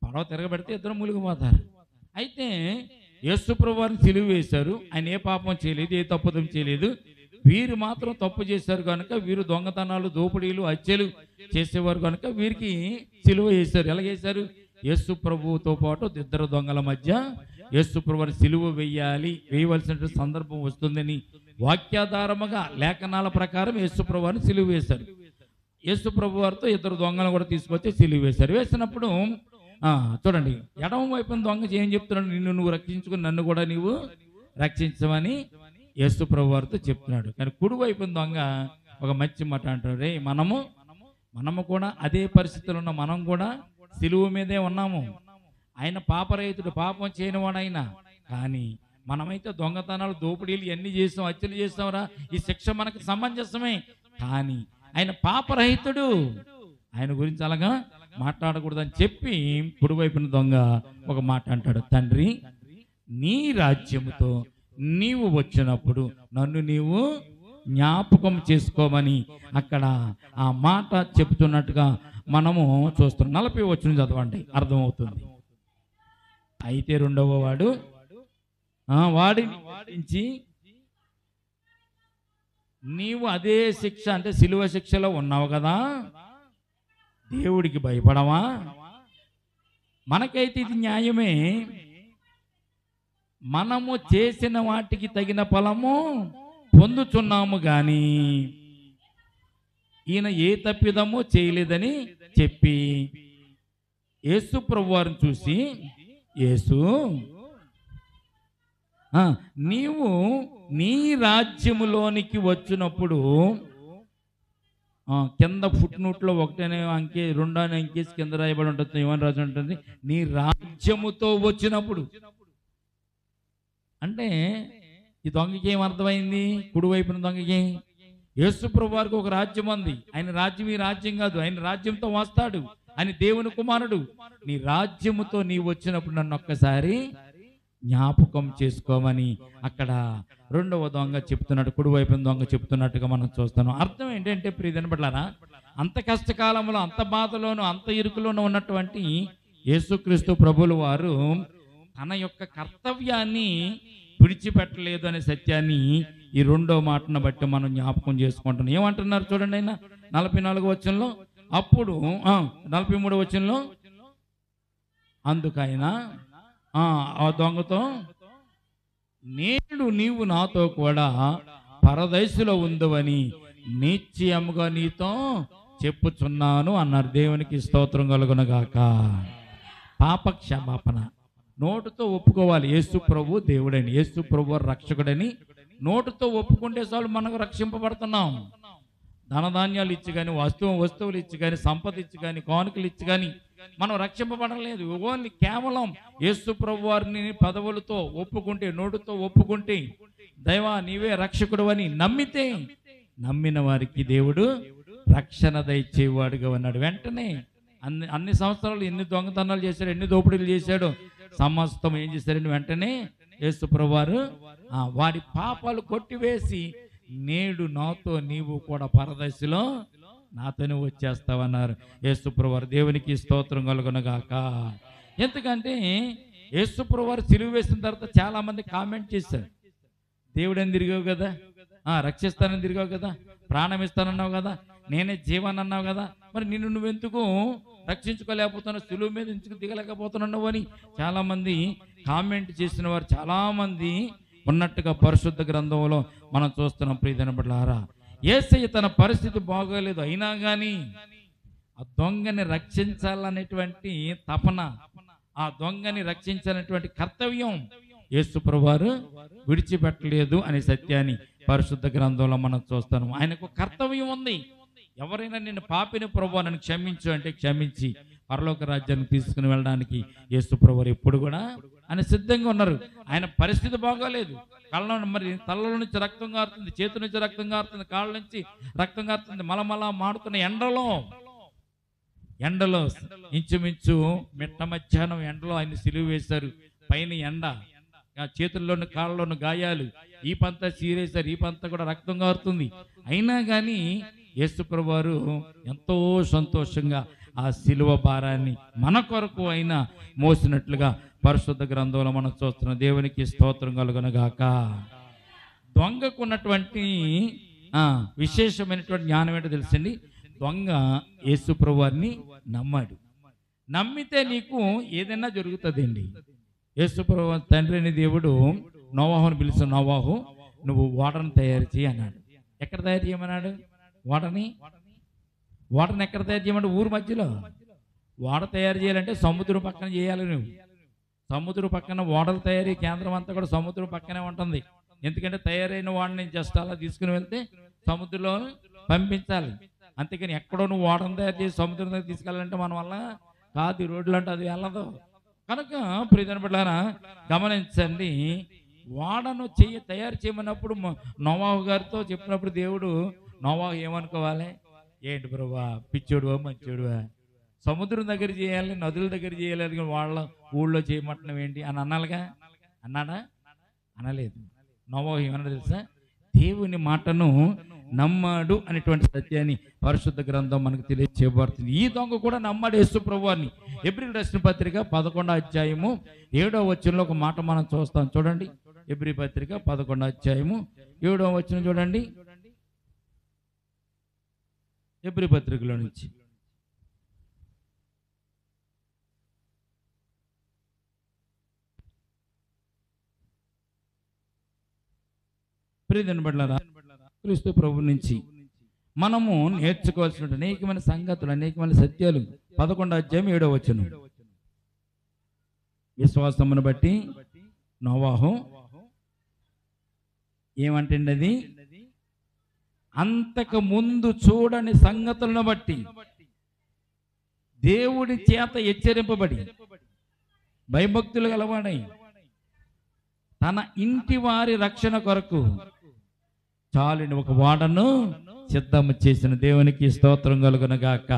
పడవ తిరగబెడితే ఇద్దరు ములిగిపోతారు. అయితే యేసు ప్రభువారిని సిలువ వేశారు, ఆయన ఏ పాపం చేయలేదు, ఏ తప్పుదం చేయలేదు. వీరు మాత్రం తప్పు చేశారు కనుక, వీరు దొంగతనాలు, దోపిడీలు, హత్యలు చేసేవారు కనుక వీరికి సిలువ వేశారు. ఎలాగేశారు? యేసు ప్రభువుతో పాటు ఇద్దరు దొంగల మధ్య యేసు ప్రభువుని సిలువ వేయవలసిన సందర్భం వస్తుందని వాక్యాధారముగా లేఖనాల ప్రకారం యేసు ప్రభువుని సిలువ వేశారు. యేసు ప్రభు వారితో ఇద్దరు దొంగలు కూడా తీసుకొచ్చి సిలువ వేశారు. వేసినప్పుడు చూడండి, ఎడమ వైపున దొంగ ఏం చెప్తున్నాడు, నిన్ను నువ్వు రక్షించుకుని నన్ను కూడా నీవు రక్షించమని యేసు ప్రభు వారితో చెప్తున్నాడు. కానీ కుడి వైపున దొంగ ఒక మంచి మాట అంటాడు, రే మనము కూడా అదే పరిస్థితుల్లో ఉన్న, మనం కూడా సిలువ మీదే ఉన్నాము. ఆయన పాపరహితుడు, పాపం చేయనివాడు ఆయన. కానీ మనమైతే దొంగతనాలు, దోపిడీలు ఇవన్నీ చేస్తాం, హత్యలు చేస్తాంరా, ఈ శిక్ష మనకు సమంజసమే. కానీ ఆయన పాపరహితుడు, ఆయన గురించి అలాగా మాట్లాడకూడదని చెప్పి కుడివైపున దొంగ ఒక మాట అంటాడు, తండ్రి నీ రాజ్యముతో నీవు వచ్చినప్పుడు నన్ను నీవు జ్ఞాపకం చేసుకోమని అక్కడ ఆ మాట చెప్తున్నట్టుగా మనము చూస్తున్నాం. 40 వచనం చదవండి, అర్థమవుతుంది. అయితే రెండవ వాడు వాడించి, నీవు అదే శిక్ష అంటే సిలువ శిక్షలో ఉన్నావు కదా, దేవుడికి భయపడవా? మనకైతే ఇది న్యాయమే, మనము చేసిన వాటికి తగిన ఫలము పొందుచున్నాము, కానీ ఈయన ఏ తప్పిదమో చేయలేదని చెప్పి యేసు ప్రభు వారిని చూసి, యేసు నీవు నీ రాజ్యములోనికి వచ్చినప్పుడు కింద ఫుట్ నోట్లో ఒకటనే అంకె రెండో అంకెస్ కింద రాయబడి ఉంటుంది. ఏమని రాసి ఉంటుంది? నీ రాజ్యముతో వచ్చినప్పుడు. అంటే ఈ దొంగకి ఏమర్థమైంది? కుడివైపున దొంగకి యేసుప్రభు వారికి ఒక రాజ్యం ఉంది. ఆయన రాజ్యం ఈ రాజ్యం కాదు, ఆయన రాజ్యంతో వస్తాడు. ఆయన దేవుని కుమారుడు. నీ రాజ్యముతో నీవు వచ్చినప్పుడు నన్ను ఒక్కసారి జ్ఞాపకం చేసుకోమని అక్కడ రెండవ దొంగ చెప్తున్నాడు, కుడివైపున దొంగ చెప్తున్నట్టుగా మనం చూస్తాం. అర్థం ఏంటంటే ప్రియమైన బిడ్డలారా, అంత కష్టకాలంలో, అంత బాధలోను, అంత ఇరుకులోనూ ఉన్నటువంటి యేసుక్రీస్తు ప్రభువుల వారు తన యొక్క కర్తవ్యాన్ని విడిచిపెట్టలేదు అనే సత్యాన్ని ఈ రెండో మాటను బట్టి మనం జ్ఞాపకం చేసుకుంటున్నాం. ఏమంటున్నారు చూడండి, ఆయన 44వ వచనంలో, అప్పుడు 43వ వచనంలో, అందుకైనా ఆ దొంగతో, నేడు నీవు నాతో కూడా పరదైసులో ఉందవని నిశ్చయముగా నీతో చెప్పుచున్నాను అన్నారు. దేవునికి స్తోత్రం కలుగునగాక. పాప క్షమాపణ నోటుతో ఒప్పుకోవాలి. యేసు ప్రభు దేవుడని, యేసు ప్రభు రక్షకుడని నోటుతో ఒప్పుకుంటే చాలు మనకు రక్షింపబడుతున్నాం. ధనధాన్యాలు ఇచ్చి కానీ, వస్తువులు ఇచ్చి కానీ, సంపద ఇచ్చి కానీ, కానుకలు ఇచ్చి కానీ మనం రక్షింపబడలేదు. ఓన్లీ కేవలం యేసు ప్రభు వారిని పదవులతో ఒప్పుకుంటే, నోటుతో ఒప్పుకుంటే, దైవా నీవే రక్షకుడు అని నమ్మితే, నమ్మిన వారికి దేవుడు రక్షణ దయచేవాడుగా ఉన్నాడు. వెంటనే అన్ని సంవత్సరాలు ఎన్ని దొంగతనాలు చేశాడు, ఎన్ని దోపిడీలు చేశాడు, సమస్తం ఏం చేశారని వెంటనే యేసు ప్రభు వారు వారి పాపాలు కొట్టివేసి, నేడు నాతో నీవు కూడా పరదశలో నాతోనే వచ్చేస్తావన్నారు యేసు ప్రభు వారు. దేవునికి స్తోత్రం కలుగునగాక. ఎందుకంటే యేసు ప్రభు వారు సిలువ వేసిన తర్వాత చాలా మంది కామెంట్ చేశారు, దేవుడని తిరిగావు కదా, రక్షిస్తానని తిరిగావు కదా, ప్రాణం ఇస్తానన్నావు కదా, నేనే జీవాన్ని అన్నావు కదా, మరి నిన్ను నువ్వెందుకు రక్షించుకోలేకపోతున్నావు, సులువు మీద ఎందుకు దిగలేకపోతున్నావు అని చాలా మంది కామెంట్ చేసిన వారు చాలా మంది ఉన్నట్టుగా పరిశుద్ధ గ్రంథంలో మనం చూస్తున్నాం. ప్రియమైన బిడ్డలారా, యేసయ్య తన పరిస్థితి బాగోలేదు అయినా కానీ ఆ దొంగని రక్షించాలనేటువంటి తపన, ఆ దొంగని రక్షించాలనేటువంటి కర్తవ్యం యేసు ప్రభువారు విడిచిపెట్టలేదు అనే సత్యాన్ని పరిశుద్ధ గ్రంథంలో మనం చూస్తాం. ఆయనకు కర్తవ్యం ఉంది. ఎవరైనా నిన్ను పాపిని ప్రభువా నన్ను క్షమించు అంటే క్షమించి పరలోక రాజ్యాన్ని తీసుకుని వెళ్ళడానికి యేసు ప్రభువారు ఎప్పుడు కూడా ఆయన సిద్ధంగా ఉన్నారు. ఆయన పరిస్థితి బాగోలేదు, మరి తలలో నుంచి రక్తం కారుతుంది, చేతి నుంచి రక్తం కారుతుంది, కాళ్ళ నుంచి రక్తం కారుతుంది, మలమలా మాడుతున్న ఎండలో ఇంచుమించు మిట్ట మధ్యాహ్నం ఎండలో ఆయన సిలువ వేశారు. పైన ఎండ, చేతుల్లోని కాళ్ళలోని గాయాలు, ఈ పంత సీరేశారు, ఈ పంత కూడా రక్తం కారుతుంది. అయినా కానీ యేసు ప్రభువారు ఎంతో సంతోషంగా ఆ సిలువ భారాన్ని మన కొరకు అయినా మోసినట్లుగా పరిశుద్ధ గ్రంథంలో మనం చూస్తున్నాం. దేవునికి స్తోత్రం కలుగునగాక. దొంగకు ఉన్నటువంటి విశేషమైనటువంటి జ్ఞానం ఏంటో తెలుసండి. దొంగ యేసు ప్రభువారిని నమ్మాడు. నమ్మితే నీకు ఏదైనా జరుగుతుందండి. యేసు ప్రభువు తండ్రిని దేవుడు నోవాహుని పిలిచిన, నోవాహు నువ్వు ఓడను తయారు చేయి అన్నాడు. ఎక్కడ తయారు చేయమన్నాడు? ఓడని ఎక్కడ తయారు చేయమంటే ఊరు మధ్యలో. ఓడ తయారు చేయాలంటే సముద్రం పక్కన చేయాలి. నువ్వు సముద్రం పక్కన ఓడల తయారీ కేంద్రం అంతా కూడా సముద్రం పక్కనే ఉంటుంది. ఎందుకంటే తయారైన వాడిని జస్ట్ అలా తీసుకుని వెళ్తే సముద్రంలో పంపించాలి. అంతేకాని ఎక్కడో నువ్వు ఓడను తయారు చేసి సముద్రం దగ్గర తీసుకెళ్ళాలంటే మన వల్ల కాదు, రోడ్లు అంటే అది వెళ్ళదు. కనుక ప్రియమైన బిడ్డలారా గమనించండి, ఓడను తయారు చేయమన్నప్పుడు నోవాహు గారితో చెప్పినప్పుడు దేవుడు నోవాహు ఏమనుకోవాలి? ఏంటి ప్రభువా పిచ్చోడువా మంచోడువా, సముద్రం దగ్గర చేయాలి, నదుల దగ్గర చేయాలి, వాళ్ళ ఊళ్ళో చేయమంటున్నాం ఏంటి అని అన్నాలుగా? అన్నాడా? అనలేదు. నోవాహు ఏమన్నా తెలుసా? దేవుని మాటను నమ్మాడు అనేటువంటి సత్యాన్ని పరిశుద్ధ గ్రంథం మనకు తెలియచేయబడుతుంది. ఈ దొంగ కూడా నమ్మాడు యేసు ప్రభువాన్ని. హెబ్రీయులకు రాసిన పత్రిక 11వ అధ్యాయము 7వ వచనంలో ఒక మాట మనం చూస్తాం. చూడండి, హెబ్రీ పత్రిక 11వ అధ్యాయము 7వ వచనం చూడండి. హెబ్రీ పత్రికలో నుంచి ప్రియమైన బిడ్డలారా, క్రీస్తు ప్రభు నుంచి మనము నేర్చుకోవాల్సిన అనేకమైన సంగతులు, అనేకమైన సత్యాలు 11వ అధ్యాయం 7వ వచనం. విశ్వాసమును బట్టి నోవాహు ఏమంటుంది? అది అంతకు ముందు చూడని సంగతులను బట్టి దేవుడి చేత హెచ్చరింపబడి భయభక్తులు గలవాడై తన ఇంటి వారి రక్షణ కొరకు చాలిని ఒక వాడను సిద్ధము చేసిన దేవునికి స్తోత్రం కలుగునగాక.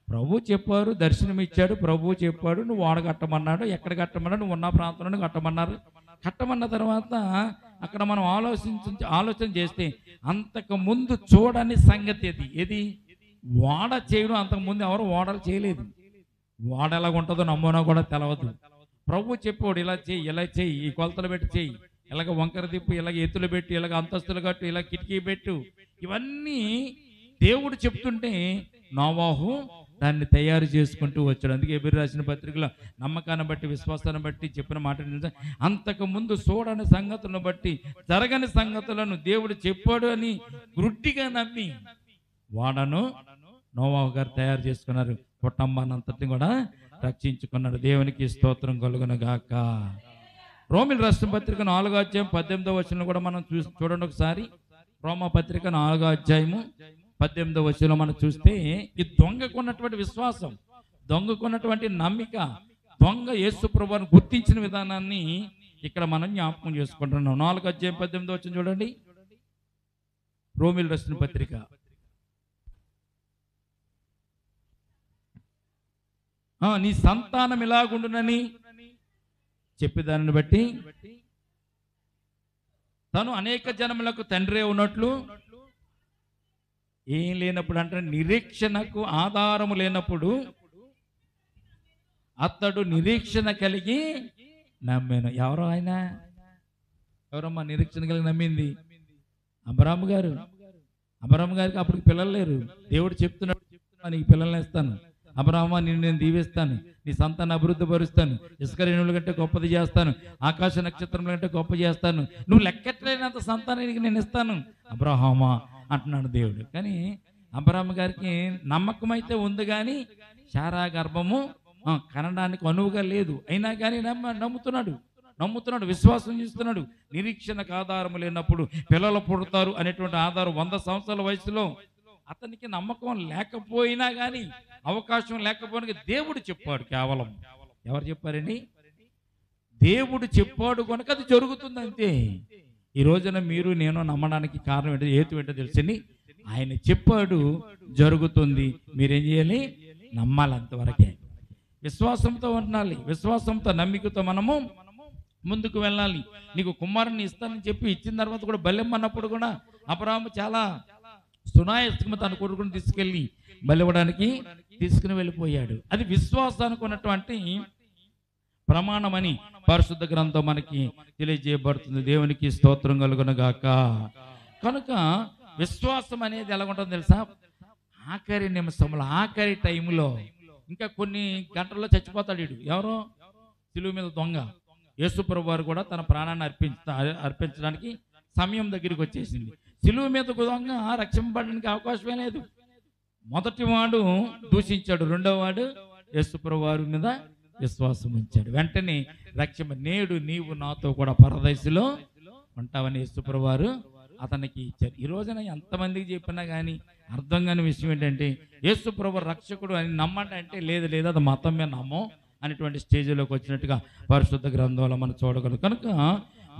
ప్రభు చెప్పారు, దర్శనం ఇచ్చాడు, ప్రభు చెప్పాడు, నువ్వు వాడ కట్టమన్నాడు, ఎక్కడ కట్టమన్నాడు, నువ్వు ఉన్న ప్రాంతంలో కట్టమన్నారు. కట్టమన్న తర్వాత అక్కడ మనం ఆలోచన చేస్తే అంతకు ముందు చూడని సంగతి ఏది వాడ చేయడం. అంతకుముందు ఎవరు వాడలు చేయలేదు. వాడ ఎలాగ ఉంటుందో నమ్మనో కూడా తెలవదు. ప్రభు చెప్పాడు, ఇలా చెయ్యి, ఇలా చెయ్యి, ఈ కొలతలు పెట్టి చెయ్యి, ఇలాగ వంకర తిప్పు, ఇలాగ ఎత్తులు పెట్టు, ఇలాగ అంతస్తులు కట్టు, ఇలా కిటికీ పెట్టు, ఇవన్నీ దేవుడు చెప్తుంటే నోవాహు దాన్ని తయారు చేసుకుంటూ వచ్చాడు. అందుకే ఎబ్రీ రాసిన పత్రికలో నమ్మకాన్ని బట్టి విశ్వాసాన్ని బట్టి చెప్పిన మాట అంతకు ముందు చూడని సంగతులను బట్టి జరగని సంగతులను దేవుడు చెప్పాడు అని గుడ్డిగా నమ్మి వాడను నోవాహు గారు తయారు చేసుకున్నారు. కుటుంబాన్నంతటిని కూడా రక్షించుకున్నాడు. దేవునికి స్తోత్రం కలుగునగాక. రోమిల్ రాష్ట్ర పత్రిక 4వ అధ్యాయం 18వ వచనం కూడా మనం చూడండి ఒకసారి. రోమా పత్రిక 4వ అధ్యాయము 18వ వచనం మనం చూస్తే ఈ దొంగకున్నటువంటి విశ్వాసం, దొంగకున్నటువంటి నమ్మిక, దొంగ యేసు ప్రభువును గుర్తించిన విధానాన్ని ఇక్కడ మనం జ్ఞాపకం చేసుకుంటున్నాం. 4వ అధ్యాయం 18వ వచనం చూడండి. రోమిల్ రాష్ట్ర పత్రిక నీ సంతానం ఇలాగుండునని చెప్పేదానిని బట్టి తను అనేక జనములకు తండ్రి ఉన్నట్లు ఏం లేనప్పుడు అంటే నిరీక్షణకు ఆధారము లేనప్పుడు అతడు నిరీక్షణ కలిగి నమ్మాను. ఎవరో ఆయన, ఎవరమ్మా నిరీక్షణ కలిగి నమ్మింది? అబ్రాహాము గారు. అబ్రాహాము గారికి అప్పుడు పిల్లలు లేరు. దేవుడు చెప్తున్నాడు, నీకు పిల్లల్ని ఇస్తాను, అబ్రాహామా నిన్ను నేను దీవిస్తాను, నీ సంతానం అభివృద్ధి పరుస్తాను, ఇసుక రేణువుల కంటే గొప్పది చేస్తాను, ఆకాశ నక్షత్రముల కంటే గొప్ప చేస్తాను, నువ్వు లెక్కట్లేనంత సంతానానికి నేను ఇస్తాను అబ్రాహామా అంటున్నాడు దేవుడు. కానీ అబ్రాహాము గారికి నమ్మకం అయితే ఉంది, కానీ శారా గర్భము కనడానికి అనువుగా లేదు. అయినా కానీ నమ్ముతున్నాడు, విశ్వాసం చేస్తున్నాడు. నిరీక్షణకు ఆధారం లేనప్పుడు పిల్లలు పుడతారు అనేటువంటి ఆధారం 100 సంవత్సరాల వయసులో అతనికి నమ్మకం లేకపోయినా కానీ, అవకాశం లేకపోయినా దేవుడు చెప్పాడు. కేవలం ఎవరు చెప్పారండి? దేవుడు చెప్పాడు కనుక అది జరుగుతుంది అంతే. ఈ రోజున మీరు నేను నమ్మడానికి కారణం ఏంటో హేతు ఏంటో తెలిసింది. ఆయన చెప్పాడు, జరుగుతుంది. మీరేం చేయాలి? నమ్మాలి, అంతవరకే. విశ్వాసంతో ఉండాలి, విశ్వాసంతో నమ్మికతో మనము ముందుకు వెళ్ళాలి. నీకు కుమారుని ఇస్తానని చెప్పి ఇచ్చిన తర్వాత కూడా బలెమ్మన్నప్పుడు కూడా అబ్రాహాము చాలా సునాయాసంగా తన కొడుకుని తీసుకెళ్ళి బలివ్వడానికి తీసుకుని వెళ్ళిపోయాడు. అది విశ్వాసానికి ఉన్నటువంటి ప్రమాణమని పరిశుద్ధ గ్రంథం మనకి తెలియజేయబడుతుంది. దేవునికి స్తోత్రం కలుగునగాక. కనుక విశ్వాసం అనేది ఎలా ఉంటుందో తెలుసా? ఆఖరి నిమిషంలో, ఆఖరి టైంలో, ఇంకా కొన్ని గంటల్లో చచ్చిపోతాడు వీడు. ఎవరో సిలువ మీద దొంగ యేసుప్రభు వారు కూడా తన ప్రాణాన్ని అర్పించడానికి సమయం దగ్గరికి వచ్చేసింది. సిలువ మీద దొంగ రక్షింపబడడానికి అవకాశమే లేదు. మొదటి వాడు దూషించాడు, రెండో వాడు యేసుప్రభు వారి మీద విశ్వాసం ఉంచాడు. వెంటనే నేడు నీవు నాతో కూడా పరదేశంలో ఉంటావని యేసుప్రభు వారు అతనికి ఇచ్చారు. ఈ రోజున ఎంతమందికి చెప్పినా కానీ అర్థం కాని విషయం ఏంటంటే, యేసుప్రభు రక్షకుడు అని నమ్మండి అంటే లేదు అది మతం మీద నమ్మం అనేటువంటి స్టేజ్లోకి వచ్చినట్టుగా పరిశుద్ధ గ్రంథంలో మనం చూడగలం. కనుక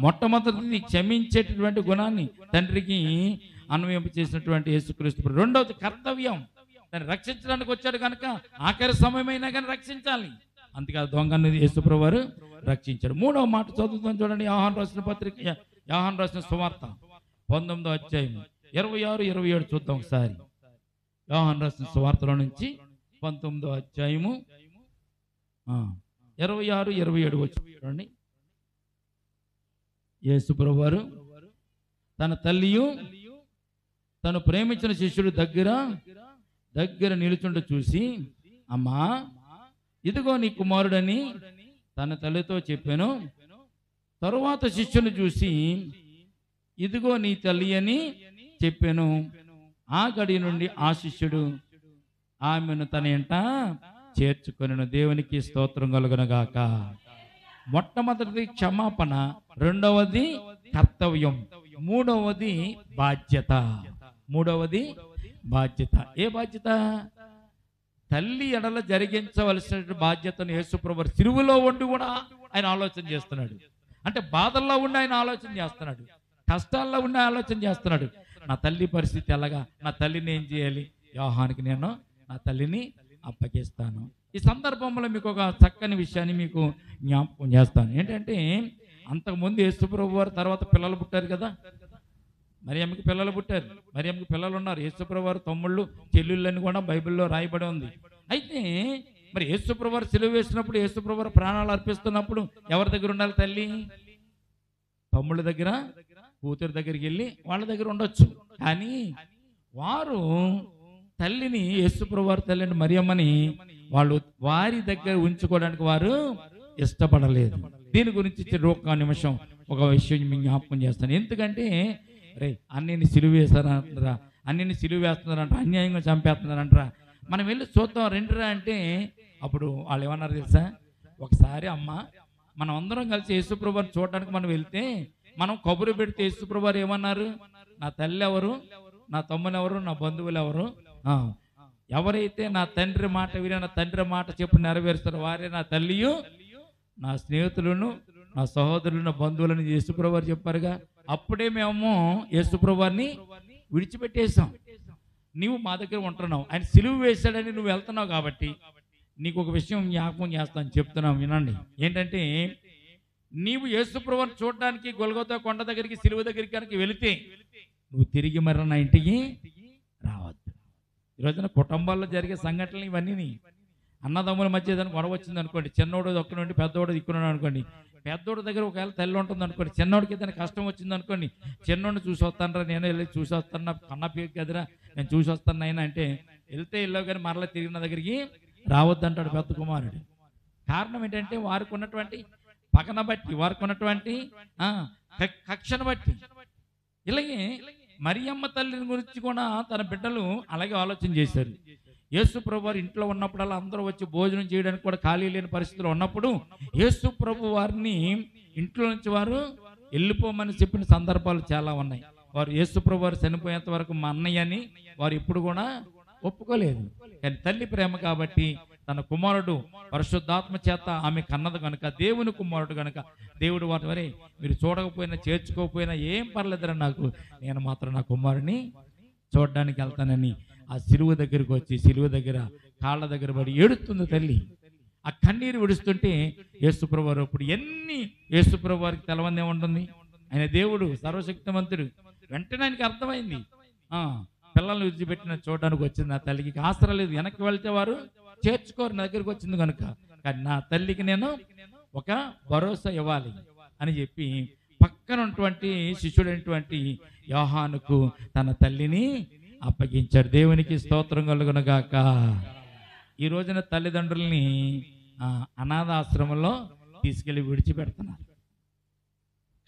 మొట్టమొదటిది క్షమించేటటువంటి గుణాన్ని తండ్రికి అన్వయింప చేసినటువంటి యేసుక్రీస్తు. రెండవది కర్తవ్యం, దాన్ని రక్షించడానికి వచ్చాడు కనుక ఆఖరి సమయమైనా కానీ రక్షించాలి. అంతేకాదు దొంగని యేసుప్రభు వారు రక్షించాడు. మూడవ మాట చదువుతాం చూడండి. యోహాను రాసిన పత్రిక, యోహాను రాసిన సువార్త 19వ అధ్యాయం 26-27 చూద్దాం ఒకసారి. యోహాను రాసిన సువార్తలో నుంచి 19వ అధ్యాయము 26-27 వచ్చి చూడండి. యేసుప్రభు వారు తన తల్లియు తను ప్రేమించిన శిష్యుడు దగ్గర నిలుచుండ చూసి, అమ్మా ఇదిగో నీ కుమారుడని తన తల్లితో చెప్పాను. తరువాత శిష్యుని చూసి, ఇదిగో నీ తల్లి అని చెప్పాను. ఆ గడి నుండి ఆ శిష్యుడు ఆమెను తన ఎంట చేర్చుకొనెను. దేవునికి స్తోత్రం కలుగునగాక. మొట్టమొదటిది క్షమాపణ, రెండవది కర్తవ్యం. మూడవది బాధ్యత. మూడవది బాధ్యత. ఏ బాధ్యత? తల్లి ఎడల జరిగించవలసిన బాధ్యతను యేసుప్రభు సిలువలో ఉండి కూడా ఆయన ఆలోచన చేస్తున్నాడు. అంటే బాధల్లో ఉండి ఆయన ఆలోచన చేస్తున్నాడు, కష్టాల్లో ఉండి ఆలోచన చేస్తున్నాడు. నా తల్లి పరిస్థితి ఎలాగా, నా తల్లిని ఏం చేయాలి? యోహానికి నేను నా తల్లిని అప్పగిస్తాను. ఈ సందర్భంలో మీకు ఒక చక్కని విషయాన్ని మీకు జ్ఞాపకం చేస్తాను. ఏంటంటే అంతకుముందు యేసుప్రభు వారు తర్వాత పిల్లలు పుట్టారు కదా, మరియమ్మకి పిల్లలు పుట్టారు, మరియమ్మకి పిల్లలు ఉన్నారు. యేసుప్రభు వారు తమ్ముళ్ళు చెల్లెళ్ళని కూడా బైబిల్లో రాయబడి ఉంది. అయితే మరి యేసుప్రభు వారు సిలువ వేసినప్పుడు, యేసుప్రభు వారు ప్రాణాలు అర్పిస్తున్నప్పుడు ఎవరి దగ్గర ఉండాలి? తల్లి. తమ్ముళ్ళ దగ్గర, కూతురు దగ్గరికి వెళ్ళి వాళ్ళ దగ్గర ఉండొచ్చు. కానీ వారు తల్లిని, యేసుప్రభు వారి తల్లిని మరియమ్మని వాళ్ళు వారి దగ్గర ఉంచుకోవడానికి వారు ఇష్టపడలేదు. దీని గురించి ఒక నిమిషం ఒక విషయం మీకు జ్ఞాపకం చేస్తాను. ఎందుకంటే రే అన్నిని సిలువ వేస్తారంటారా, అన్నిని సిలువ వేస్తున్నారంటారా, అన్యాయంగా చంపేస్తున్నారంటారా, మనం వెళ్ళి చూద్దాం రెండురా అంటే అప్పుడు వాళ్ళు ఏమన్నారు తెలుసా? ఒకసారి అమ్మ మనం అందరం కలిసి యేసుప్రభుని చూడడానికి మనం వెళ్తే మనం కబురు పెడితే యేసుప్రభు వారు ఏమన్నారు? నా తల్లి ఎవరు, నా తమ్ములు ఎవరు, నా బంధువులు ఎవరు, ఎవరైతే నా తండ్రి మాట విని నా తండ్రి మాట చెప్పు నెరవేరుస్తారో వారే నా తల్లియు నా స్నేహితులను నా సహోదరులు నా బంధువులను యేసుప్రభు వారు చెప్పారుగా. అప్పుడే మేము యేసుప్రభు వారిని విడిచిపెట్టేసాం. నీవు మా దగ్గర ఉంటున్నావు, ఆయన సిలువ వేశాడని నువ్వు వెళ్తున్నావు కాబట్టి నీకు ఒక విషయం జ్ఞాపకం చేస్తాను, చెప్తున్నాం వినండి. ఏంటంటే నీవు యేసుప్రభుని చూడడానికి గొల్గొతా కొండ దగ్గరికి, సిలువ దగ్గరికి కనుక వెళితే నువ్వు తిరిగి మరి నా ఇంటికి రావద్దు. ఈరోజున కుటుంబాల్లో జరిగే సంఘటనలు ఇవన్నీ. అన్నదమ్ముల మధ్య ఏదైనా గొడవ వచ్చింది అనుకోండి, చిన్నోడు ఒక్క నుండి పెద్దోడు దిక్కున్నాడు అనుకోండి, పెద్దోడి దగ్గర ఒకవేళ తల్లి ఉంటుంది అనుకోండి, చిన్నోడికి ఏదైనా కష్టం వచ్చింది అనుకోండి, చిన్నోడిని చూసి వస్తానరా, నేను వెళ్ళి చూసి వస్తాను, కన్న పేరు కదరా నేను చూసి వస్తాను అయినా అంటే వెళ్తే వెళ్ళావు కానీ మరలా తిరిగిన దగ్గరికి రావద్దంటాడు పెద్ద కుమారుడు. కారణం ఏంటంటే వారికి ఉన్నటువంటి పగన బట్టి, వారికి ఉన్నటువంటి కక్షను బట్టి. ఇలాగే మరియమ్మ తల్లిని గురించి కూడా తన బిడ్డలు అలాగే ఆలోచన చేశారు. యేసు ప్రభు వారు ఇంట్లో ఉన్నప్పుడల్లా అందరూ వచ్చి భోజనం చేయడానికి కూడా ఖాళీ లేని పరిస్థితులు ఉన్నప్పుడు యేసు ప్రభు వారిని ఇంట్లో నుంచి వారు వెళ్ళిపోమని చెప్పిన సందర్భాలు చాలా ఉన్నాయి. వారు యేసు ప్రభు వారు చనిపోయేంత వరకు మా అన్నయ్యని వారు ఇప్పుడు కూడా ఒప్పుకోలేదు. కానీ తల్లి ప్రేమ కాబట్టి తన కుమారుడు పరిశుద్ధాత్మ చేత ఆమె కన్నది కనుక, దేవుని కుమారుడు కనుక దేవుడు వారి వరే మీరు చూడకపోయినా చేర్చుకోకపోయినా ఏం పర్లేదురా, నాకు నేను మాత్రం నా కుమారుని చూడడానికి వెళ్తానని ఆ సిలువ దగ్గరికి వచ్చి సిలువ దగ్గర కాళ్ళ దగ్గర పడి ఏడుస్తుంది తల్లి. ఆ కన్నీరు విడుస్తుంటే యేసుప్రభు వారు ఇప్పుడు ఎన్ని యేసుప్రభు వారికి తెలవందే ఉంటుంది. ఆయన దేవుడు సర్వశక్తిమంతుడు. వెంటనే ఆయనకి అర్థమైంది, పిల్లల్ని విడిచిపెట్టిన చూడడానికి వచ్చింది నా తల్లికి ఆసరా లేదు, వెనక్కి వెళ్తే వారు చేర్చుకోరు నా దగ్గరికి వచ్చింది కనుక, కానీ నా తల్లికి నేను ఒక భరోసా ఇవ్వాలి అని చెప్పి పక్కన ఉన్నటువంటి శిష్యుడైనటువంటి యోహానుకు తన తల్లిని అప్పగించాడు. దేవునికి స్తోత్రం కలుగునుగాక. ఈ రోజున తల్లిదండ్రుల్ని అనాథాశ్రమంలో తీసుకెళ్లి విడిచిపెడుతున్నారు.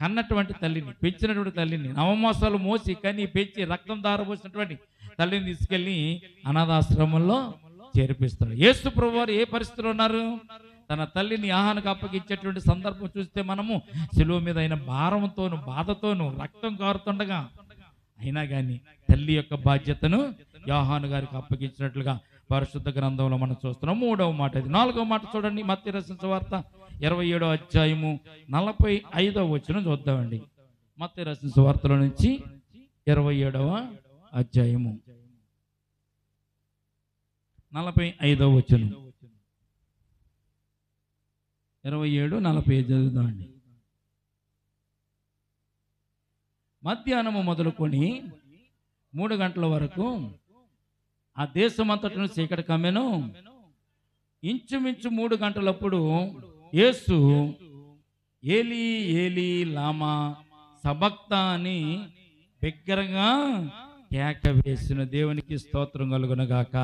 కన్నటువంటి తల్లిని, పెంచినటువంటి తల్లిని, నవమాసాలు మోసి కని పెంచి రక్తం దారపోసినటువంటి తల్లిని తీసుకెళ్లి అనాథాశ్రమంలో చేర్పిస్తున్నాడు. యేసు ప్రభువు వారు ఏ పరిస్థితిలో ఉన్నారు? తన తల్లిని యోహానుకు అప్పగించేటువంటి సందర్భం చూస్తే మనము సిలువ మీద అయిన భారంతోను బాధతోను రక్తం కారుతుండగా అయినా కానీ తల్లి యొక్క బాధ్యతను యోహాను గారికి అప్పగించినట్లుగా పరిశుద్ధ గ్రంథంలో మనం చూస్తున్నాం. మూడవ మాట ఇది. నాలుగవ మాట చూడండి, మత్తయి రాసిన సువార్త 27వ అధ్యాయము 45వ వచనం చూద్దామండి. మత్తయి రాసిన సువార్తలో నుంచి 27వ అధ్యాయము 45వ వచనం, 27-45 చదువుదామండి. మధ్యాహ్నము మొదలుకొని 3 గంటల వరకు ఆ దేశమంతటను చీకటి కమ్మెను. ఇంచుమించు 3 గంటలప్పుడు యేసు ఏలీ ఏలీ లామా సబక్తా అని బిగ్గరగా కేక వేసిన. దేవునికి స్తోత్రం కలుగునుగాక.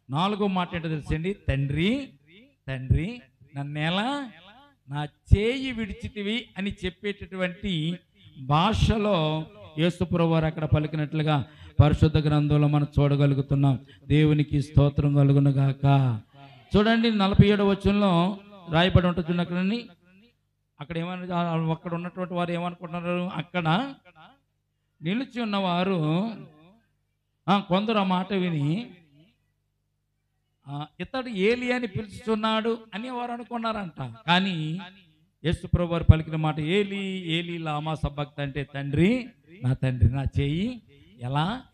4వ మాట ఏంటో తెలుసండి, తండ్రి తండ్రి నన్నేలా నా చేయి విడిచితివి అని చెప్పేటటువంటి భాషలో యేసుప్రభువు వారు అక్కడ పలికినట్లుగా పరిశుద్ధ గ్రంథంలో మనం చూడగలుగుతున్నాం. దేవునికి స్తోత్రం కలుగునుగాక. చూడండి 47వ వచనంలో రాయబడి ఉంటుంది అక్కడని, అక్కడ అక్కడ ఉన్నటువంటి వారు ఏమనుకుంటున్నారు, అక్కడ నిలిచి ఉన్నవారు కొందరు ఆ మాట విని ఇతడు ఏలి అని పిలుస్తున్నాడు అని వారు అనుకున్నారంట. కానీ యేసు ప్రభు వారు పలికిన మాట ఏలి ఏలి లామా సబక్త అంటే తండ్రి నా చేయి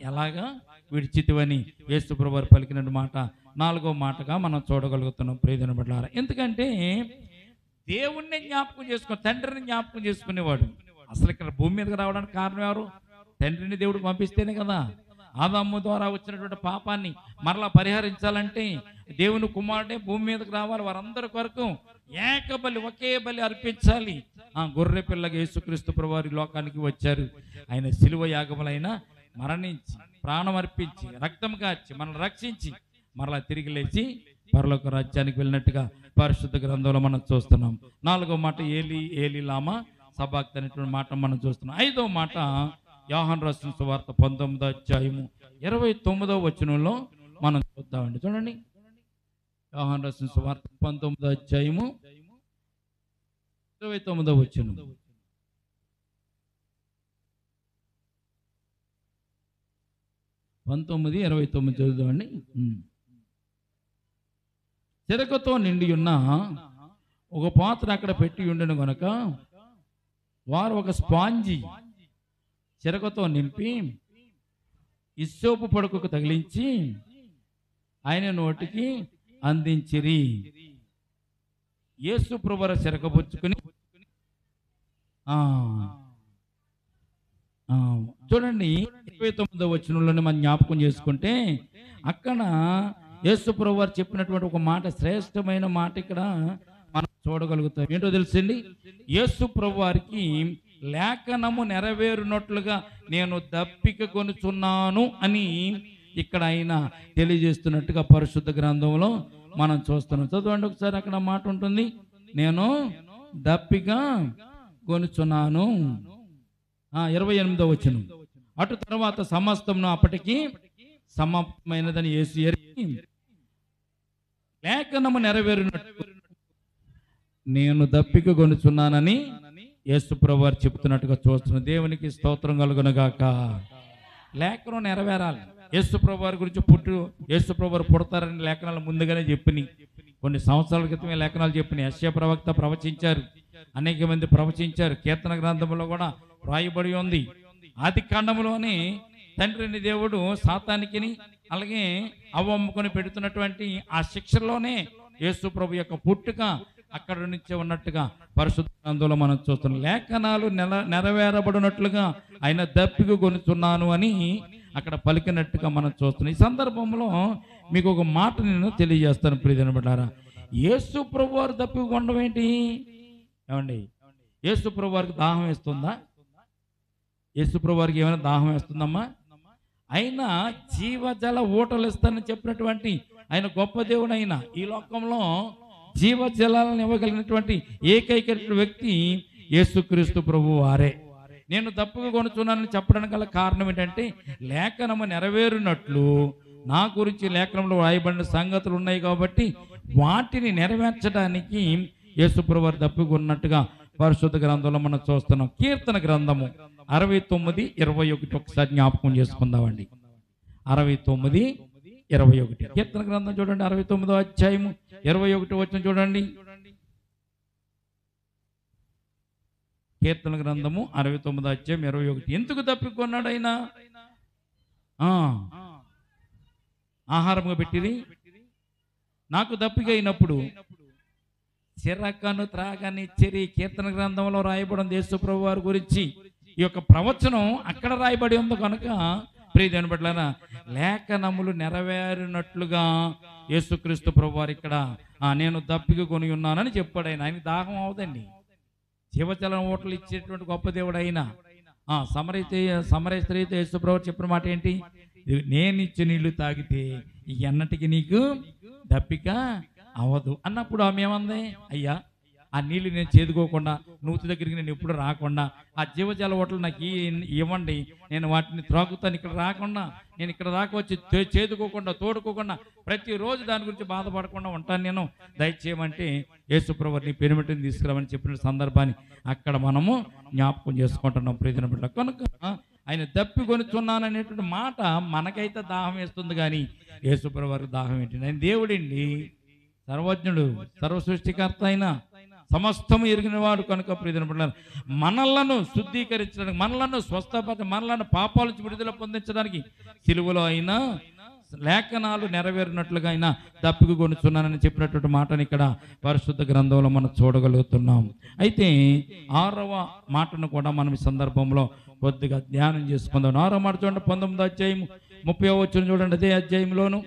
ఎలాగా విడిచితివని యేసు ప్రభు వారు పలికిన మాట 4వ మాటగా మనం చూడగలుగుతున్నాం ప్రియమైన బిడ్డలారా. ఎందుకంటే దేవుణ్ణి జ్ఞాపకం చేసుకుని తండ్రిని జ్ఞాపకం చేసుకునేవాడు. అసలు ఇక్కడ భూమి మీదకి రావడానికి కారణం ఎవరు? తండ్రిని దేవుడు పంపిస్తేనే కదా. ఆదాము ద్వారా వచ్చినటువంటి పాపాన్ని మరలా పరిహరించాలంటే దేవుని కుమారుడే భూమి మీదకి రావాలి. వారందరి కొరకు ఏకబలి ఒకే బలి అర్పించాలి. గొర్రె పిల్లగా యేసుక్రీస్తు ప్రభువారు లోకానికి వచ్చారు. ఆయన శిలువ యాగములైన మరణించి ప్రాణం అర్పించి రక్తం కాచి మనల్ని రక్షించి మరలా తిరిగి లేచి పరలోక రాజ్యానికి వెళ్ళినట్టుగా పరిశుద్ధ గ్రంథంలో మనం చూస్తున్నాం. 4వ మాట ఏలి ఏలి లామా సబాక్త అనేటువంటి మాట మనం చూస్తున్నాం. 5వ మాట యోహాను రాసిన సువార్త 19వ అధ్యాయము 29వ వచనంలో మనం చూద్దామండి. చూడండి, యోహాను రాసిన సువార్త 19వ అధ్యాయము 29వ వచనం. 19:29 చదువుదామండి. చెరకుతో నిండి ఉన్న ఒక పాత్ర అక్కడ పెట్టి ఉండను గనుక వారు ఒక స్పాంజి చెరకుతో నింపి ఇస్సోపు పడుకుకు తగిలించి ఆయన నోటికి అందించిరి. యేసు ప్రభువారు చెరకబుచ్చుకుని చూడండి 29వ వచనంలోనే మనం జ్ఞాపకం చేసుకుంటే అక్కడ యేసు ప్రభువారు చెప్పినటువంటి ఒక మాట, శ్రేష్టమైన మాట ఇక్కడ మనం చూడగలుగుతాం. ఏంటో తెలుసండి, యేసు ప్రభువారికి లేఖనము నెరవేరునట్లుగా నేను దప్పిక కొనుచున్నాను అని ఇక్కడ ఆయన తెలియజేస్తున్నట్టుగా పరిశుద్ధ గ్రంథంలో మనం చూస్తున్నాం. చదవండి ఒకసారి, అక్కడ మాట ఉంటుంది, నేను దప్పిక కొనుచున్నాను. 28వ వచనం. అటు తర్వాత సమస్తమును అప్పటికి సమాప్తమైనదని యేసు ఎరిగి లేఖనము నెరవేరునట్టు నేను దప్పిక కొనుచున్నానని యేసు ప్రభువారు చెప్తున్నట్టుగా చూస్తున్నాను. దేవునికి స్తోత్రం కలుగునుగాక. లేఖనం నెరవేరాలి. యేసు ప్రభువారి గురించి యేసు ప్రభువారు పుడతారని లేఖనాలు ముందుగానే చెప్పినాయి. కొన్ని సంవత్సరాల క్రితమే లేఖనాలు చెప్పినాయి. యెషయా ప్రవక్త ప్రవచించారు, అనేక మంది ప్రవచించారు. కీర్తన గ్రంథంలో కూడా రాయబడి ఉంది. ఆది కాండంలోనే తండ్రిని దేవుడు సాతానికి అలాగే అవ్వమ్మకొని పెడుతున్నటువంటి ఆ శిక్షలోనే యేసు ప్రభు యొక్క పుట్టుక అక్కడ నుంచే ఉన్నట్టుగా పరిశుద్ధ గ్రంథంలో మనం చూస్తున్నాం. లేఖనాలు నెరవేరబడినట్లుగా ఆయన దప్పిక కొనుచున్నాను అని అక్కడ పలికినట్టుగా మనం చూస్తున్నాం. ఈ సందర్భంలో మీకు ఒక మాట నేను తెలియజేస్తాను ప్రియమైన బిడ్డలారా. యేసు ప్రభు వారు దప్పిక కొనడం ఏంటి? ఏమండి, యేసు ప్రభు వారికి దాహం వేస్తుందా? యేసు ప్రభు వారికి ఏమైనా దాహం వేస్తుందమ్మా? ఆయన జీవజల ఊటలు ఇస్తానని చెప్పినటువంటి ఆయన గొప్ప దేవుడు. ఆయన ఈ లోకంలో జీవజలాలను ఇవ్వగలిగినటువంటి ఏకైక వ్యక్తి యేసుక్రీస్తు ప్రభు వారే. నేను దప్పిక కొనుచున్నానని చెప్పడానికి గల కారణం ఏంటంటే లేఖనము నెరవేరునట్లు నా గురించి లేఖనంలో రాయబడిన సంగతులు ఉన్నాయి కాబట్టి వాటిని నెరవేర్చడానికి యేసు ప్రభు వారు దప్పిక కొన్నట్టుగా పరిశుద్ధ గ్రంథంలో మనం చూస్తున్నాం. కీర్తన గ్రంథము 69:21 ఒకసారి జ్ఞాపకం చేసుకుందామండి. 69:21 కీర్తన గ్రంథం చూడండి. 69వ అధ్యాయము 21వ వచనం చూడండి. కీర్తన గ్రంథము 69వ అధ్యాయం 21. ఎందుకు తప్పికొన్నాడు ఆయన? ఆహారంగా పెట్టిరి. నాకు దప్పిక అయినప్పుడు చిరకను త్రాగనిచ్చిరి. కీర్తన గ్రంథంలో రాయబడిన యేసు ప్రభు వారి గురించి ఈ యొక్క ప్రవచనం అక్కడ రాయబడి ఉంది కనుక ప్రియమైన బిడ్డలారా, లేఖనములు నెరవేరినట్లుగా యేసుక్రీస్తు ప్రభు వారు ఇక్కడ నేను దప్పిక కొని ఉన్నానని చెప్పాడు. ఆయనకి దాహం అవదండి. జీవజలం ఓటలు ఇచ్చేటువంటి గొప్ప దేవుడు అయినా సమరయ స్త్రీతో యేసు ప్రభు చెప్పిన మాట ఏంటి? నేను ఇచ్చే నీళ్లు తాగితే ఎన్నటికి నీకు దప్పిక అవదు అన్నప్పుడు ఆమె ఏమంది? అయ్యా, ఆ నీళ్ళు నేను చేదుకోకుండా నూతి దగ్గరికి నేను ఎప్పుడు రాకుండా, ఆ జీవజల ఓటలు నాకు ఇవ్వండి, నేను వాటిని త్రాగుతాను, ఇక్కడ రాకుండా నేను ఇక్కడ దాకా వచ్చి చేదుకోకుండా తోడుకోకుండా ప్రతిరోజు దాని గురించి బాధపడకుండా ఉంటాను, నేను దయచేయమంటే యేసుప్రభు నీ పెనిమిటిని తీసుకురామని చెప్పిన సందర్భాన్ని అక్కడ మనము జ్ఞాపకం చేసుకుంటున్నాం ప్రియమైన బిడ్డ. కనుక ఆయన దప్పికొనుచున్నాననేటువంటి మాట మనకైతే దాహం వేస్తుంది, కానీ యేసుప్రభు వారికి దాహం ఏంటి? ఆయన దేవుడండి, సర్వజ్ఞుడు, సర్వ సృష్టికర్త అయిన సమస్తము ఎరిగిన వాడు. కనుక ప్రియమైన బిడ్డలారా, మనలను శుద్ధీకరించడానికి, మనలను స్వస్థపరచ, మనలను పాపాల నుంచి విడుదల పొందించడానికి సిలువలో అయినా లేఖనాలు నెరవేరినట్లుగా అయినా దప్పికి కొనుచున్నానని చెప్పినటువంటి మాటని ఇక్కడ పరిశుద్ధ గ్రంథంలో మనం చూడగలుగుతున్నాం. అయితే 6వ మాటను కూడా మనం ఈ సందర్భంలో కొద్దిగా ధ్యానం చేసుకుందాం. 6వ మాట చూడండి, 19వ అధ్యాయం 30వ వచనం చూడండి. అదే అధ్యాయంలోను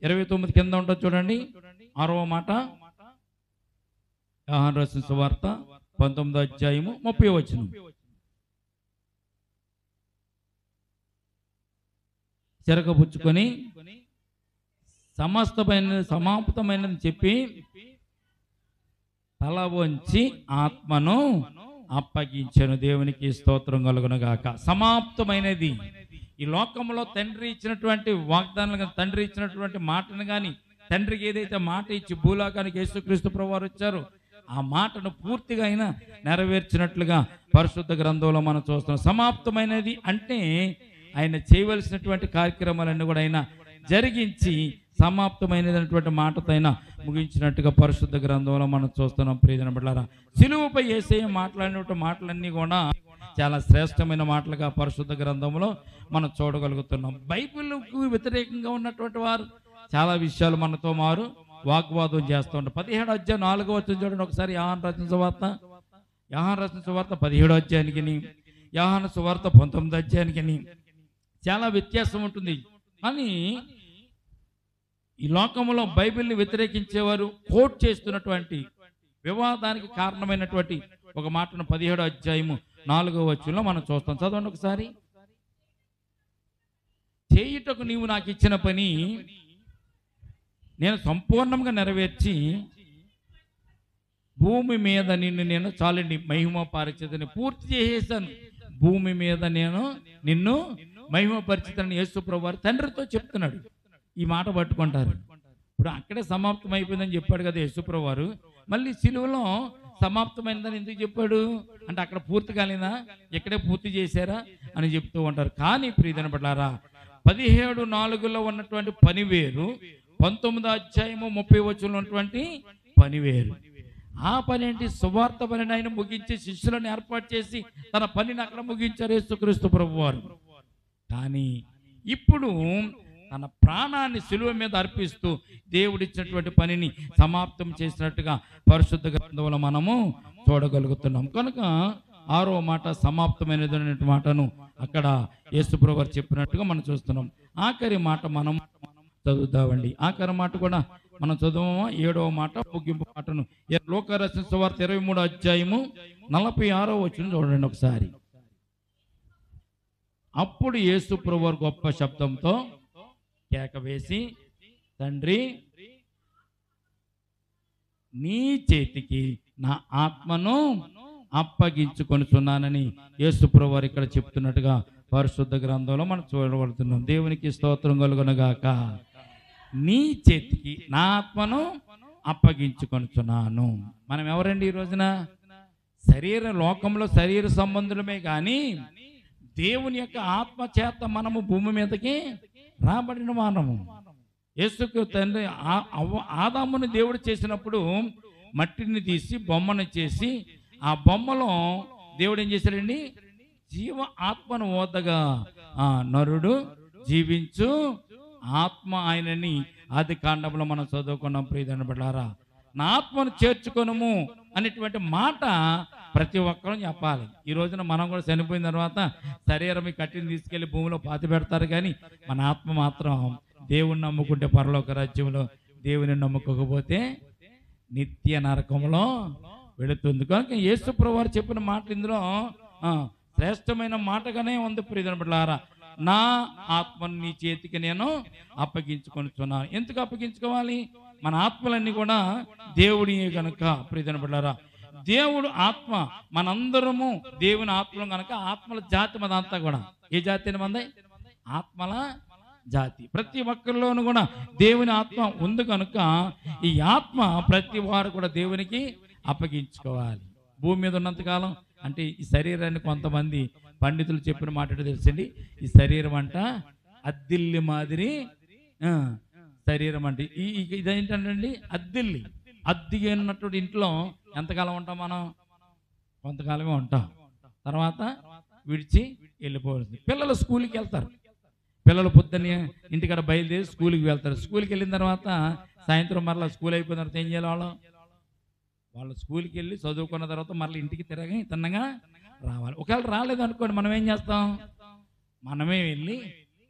29 కింద ఉంటుంది చూడండి. 6వ మాట యోహాను రాసిన సువార్త 19వ అధ్యాయము 30వ వచనం. చెరకపుచ్చుకొని సమాప్తమైనది చెప్పి తల వంచి ఆత్మను అప్పగించెను. దేవునికి స్తోత్రం కలుగునుగాక. సమాప్తమైనది. ఈ లోకంలో తండ్రి ఇచ్చినటువంటి వాగ్దానాలు కానీ, తండ్రి ఇచ్చినటువంటి మాటను కానీ, తండ్రికి ఏదైతే మాట ఇచ్చి భూలోకానికి యేసుక్రీస్తు ప్రభువారు వచ్చారో ఆ మాటను పూర్తిగా అయినా నెరవేర్చినట్లుగా పరిశుద్ధ గ్రంథంలో మనం చూస్తున్నాం. సమాప్తమైనది అంటే ఆయన చేయవలసినటువంటి కార్యక్రమాలన్నీ కూడా ఆయన జరిగించి సమాప్తమైనటువంటి మాటతో అయినా ముగించినట్టుగా పరిశుద్ధ గ్రంథంలో మనం చూస్తున్నాం. ప్రియమైన బిడ్డలారా, సిలువపై యేసయ్య మాట్లాడినటువంటి మాటలన్నీ కూడా చాలా శ్రేష్టమైన మాటలుగా పరిశుద్ధ గ్రంథంలో మనం చూడగలుగుతున్నాం. బైబిల్కు వ్యతిరేకంగా ఉన్నటువంటి వారు చాలా విషయాలు మనతో మారు వాగ్వాదం చేస్తూ ఉంటారు. 17వ అధ్యాయం 4వ వచనం చూడండి ఒకసారి. యోహాను రాసిన సువార్త 17వ అధ్యాయానికి, యోహాను సువార్త 19వ అధ్యాయానికి చాలా వ్యత్యాసం ఉంటుంది. కానీ ఈ లోకంలో బైబిల్ని వ్యతిరేకించేవారు కోట్ చేస్తున్నటువంటి వివాదానికి కారణమైనటువంటి ఒక మాటను 17వ అధ్యాయము 4వ వచనంలో మనం చూస్తాం. చదవండి ఒకసారి. చేయుటకు నీవు నాకు ఇచ్చిన పని నేను సంపూర్ణంగా నెరవేర్చి భూమి మీద నేను చాలండి మహిమపరిచితని పూర్తి చేసేసాను. భూమి మీద నేను నిన్ను మహిమపరిచితని యేసుప్రభువు వారు తండ్రితో చెప్తున్నాడు. ఈ మాట పట్టుకుంటారు. ఇప్పుడు అక్కడే సమాప్తం అయిపోయిందని చెప్పాడు కదా యేసుప్రభువు వారు, మళ్ళీ సిలువలో సమాప్తమైందని ఎందుకు చెప్పాడు అంటే అక్కడ పూర్తి కాలేదా, ఇక్కడే పూర్తి చేశారా అని చెప్తూ ఉంటారు. కానీ ప్రియమైన బిడ్డలారా, 17:4లో ఉన్నటువంటి పని వేరు, 19వ అధ్యాయము 30వ వచనంలో ఉన్నటువంటి పని వేరు. ఆ పని ఏంటి? సువార్త పనిని ఆయన ముగించి శిష్యులను ఏర్పాటు చేసి తన పనిని అక్కడ ముగించారు యేసుక్రీస్తు ప్రభువారు. కానీ ఇప్పుడు తన ప్రాణాన్ని సిలువ మీద అర్పిస్తూ దేవుడిచ్చినటువంటి పనిని సమాప్తం చేసినట్టుగా పరిశుద్ధ గ్రంథంలో మనము చూడగలుగుతున్నాం. కనుక 6వ మాట సమాప్తమైనది మాటను అక్కడ యేసుప్రభువు వారు చెప్పినట్టుగా మనం చూస్తున్నాం. ఆఖరి మాట మనం చదువుతామండి. ఆఖరి మాట కూడా మనం చదువు. 7వ మాట ముగింపు మాటను లోక రచన సువార్త 23వ అధ్యాయము 46వ వచనం చూడండి ఒకసారి. అప్పుడు యేసుప్రభువు వారు గొప్ప శబ్దంతో కేక వేసి, తండ్రి నీ చేతికి నా ఆత్మను అప్పగించుకొనుచున్నానని యేసుప్రభువు వారు ఇక్కడ చెప్తున్నట్టుగా పరిశుద్ధ గ్రంథంలో మనం చూడబడుతున్నాం. దేవునికి స్తోత్రం కలుగునుగాక. నీ చేతికి నా ఆత్మను అప్పగించుకొనుచున్నాను. మనం ఎవరండి ఈ రోజున? లోకంలో శరీర సంబంధులమే కానీ దేవుని యొక్క ఆత్మ చేత మనము భూమి మీదకి రాబడిన మానము. యేసుకు తండ్రి ఆదాముని దేవుడు చేసినప్పుడు మట్టిని తీసి బొమ్మను చేసి ఆ బొమ్మలో దేవుడు ఏం చేశాడండి? జీవ ఆత్మను ఓదగా నరుడు జీవించు ఆత్మ ఆయనని ఆది కాండంలో మనం చదువుకున్నాం. ప్రియమైన బిడ్డలారా, నా ఆత్మను చేర్చుకొనుము అనేటువంటి మాట ప్రతి ఒక్కరూ చెప్పాలి. ఈ రోజున మనం కూడా చనిపోయిన తర్వాత శరీరం కట్టిని తీసుకెళ్లి భూమిలో పాతి పెడతారు, కానీ మన ఆత్మ మాత్రం దేవుని నమ్ముకుంటే పరలోక రాజ్యంలో, దేవుని నమ్ముకోకపోతే నిత్య నరకంలో వెళుతుంది. కనుక యేసుప్రభువు వారు చెప్పిన మాట ఇందులో శ్రేష్టమైన మాటగానే ఉంది. ప్రియమైన బిడ్డలారా, నా ఆత్మను నీ చేతికి నేను అప్పగించుకొనుచున్నాను. ఎందుకు అప్పగించుకోవాలి? మన ఆత్మలన్నీ కూడా దేవుడి కనుక. ప్రియమైన బిడ్డలారా, దేవుడు ఆత్మ, మనందరము దేవుని ఆత్మలు కనుక ఆత్మల జాతి మనంతా కూడా. ఏ జాతి అని మంది? ఆత్మల జాతి. ప్రతి ఒక్కరిలోనూ కూడా దేవుని ఆత్మ ఉంది కనుక ఈ ఆత్మ ప్రతి వారు కూడా దేవునికి అప్పగించుకోవాలి. భూమి మీద ఉన్నంతకాలం అంటే ఈ శరీరాన్ని కొంతమంది పండితులు చెప్పిన మాట తెలుసండి, ఈ శరీరం అంట అద్దిల్లి మాదిరి శరీరం అంటే ఇదేంటండి, అద్దిల్లి. అద్దిగా ఉన్నటువంటి ఇంట్లో ఎంతకాలం ఉంటాం మనం? కొంతకాలమే ఉంటాం, తర్వాత విడిచి వెళ్ళిపోవాలి. పిల్లలు స్కూల్కి వెళ్తారు, పిల్లలు పొద్దున్నే ఇంటికాడ బయలుదేరి స్కూల్కి వెళ్తారు. స్కూల్కి వెళ్ళిన తర్వాత సాయంత్రం మరలా స్కూల్ అయిపోయిన తర్వాత ఏం చేయాలి? వాళ్ళు స్కూల్కి వెళ్ళి చదువుకున్న తర్వాత మళ్ళీ ఇంటికి తిన్నగా రావాలి. ఒకవేళ రాలేదు అనుకోండి, మనం ఏం చేస్తాం? మనమే వెళ్ళి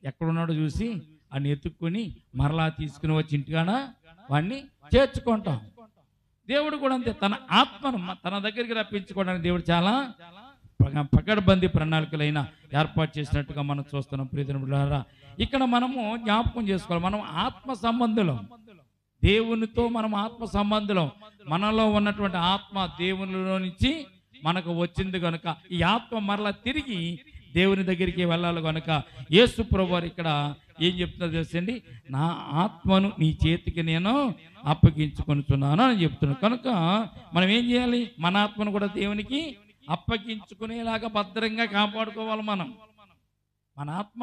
ఎక్కడున్నాడో చూసి వాడిని ఎత్తుక్కొని మరలా తీసుకుని వచ్చి ఇంటికాడ వాడిని చేర్చుకుంటాం. దేవుడు కూడా అంతే, తన ఆత్మను తన దగ్గరికి రప్పించుకోవడానికి దేవుడు చాలా పకడ్బందీ ప్రణాళికలైన ఏర్పాటు చేసినట్టుగా మనం చూస్తున్నాం. ప్రియమిత్రులారా, ఇక్కడ మనము జ్ఞాపకం చేసుకోవాలి, మనం ఆత్మ సంబంధులం, దేవునితో మనం ఆత్మ సంబంధులం. మనలో ఉన్నటువంటి ఆత్మ దేవునిలో నుంచి మనకు వచ్చింది కనుక ఈ ఆత్మ మరలా తిరిగి దేవుని దగ్గరికి వెళ్ళాలి కనుక యేసు ప్రభువారు ఇక్కడ ఏం చెప్తున్నారు తెలుసండి? నా ఆత్మను నీ చేతికి నేను అప్పగించుకొనుచున్నాను అని చెప్తున్నాను. కనుక మనం ఏం చేయాలి? మన ఆత్మను కూడా దేవునికి అప్పగించుకునేలాగా భద్రంగా కాపాడుకోవాలి. మన ఆత్మ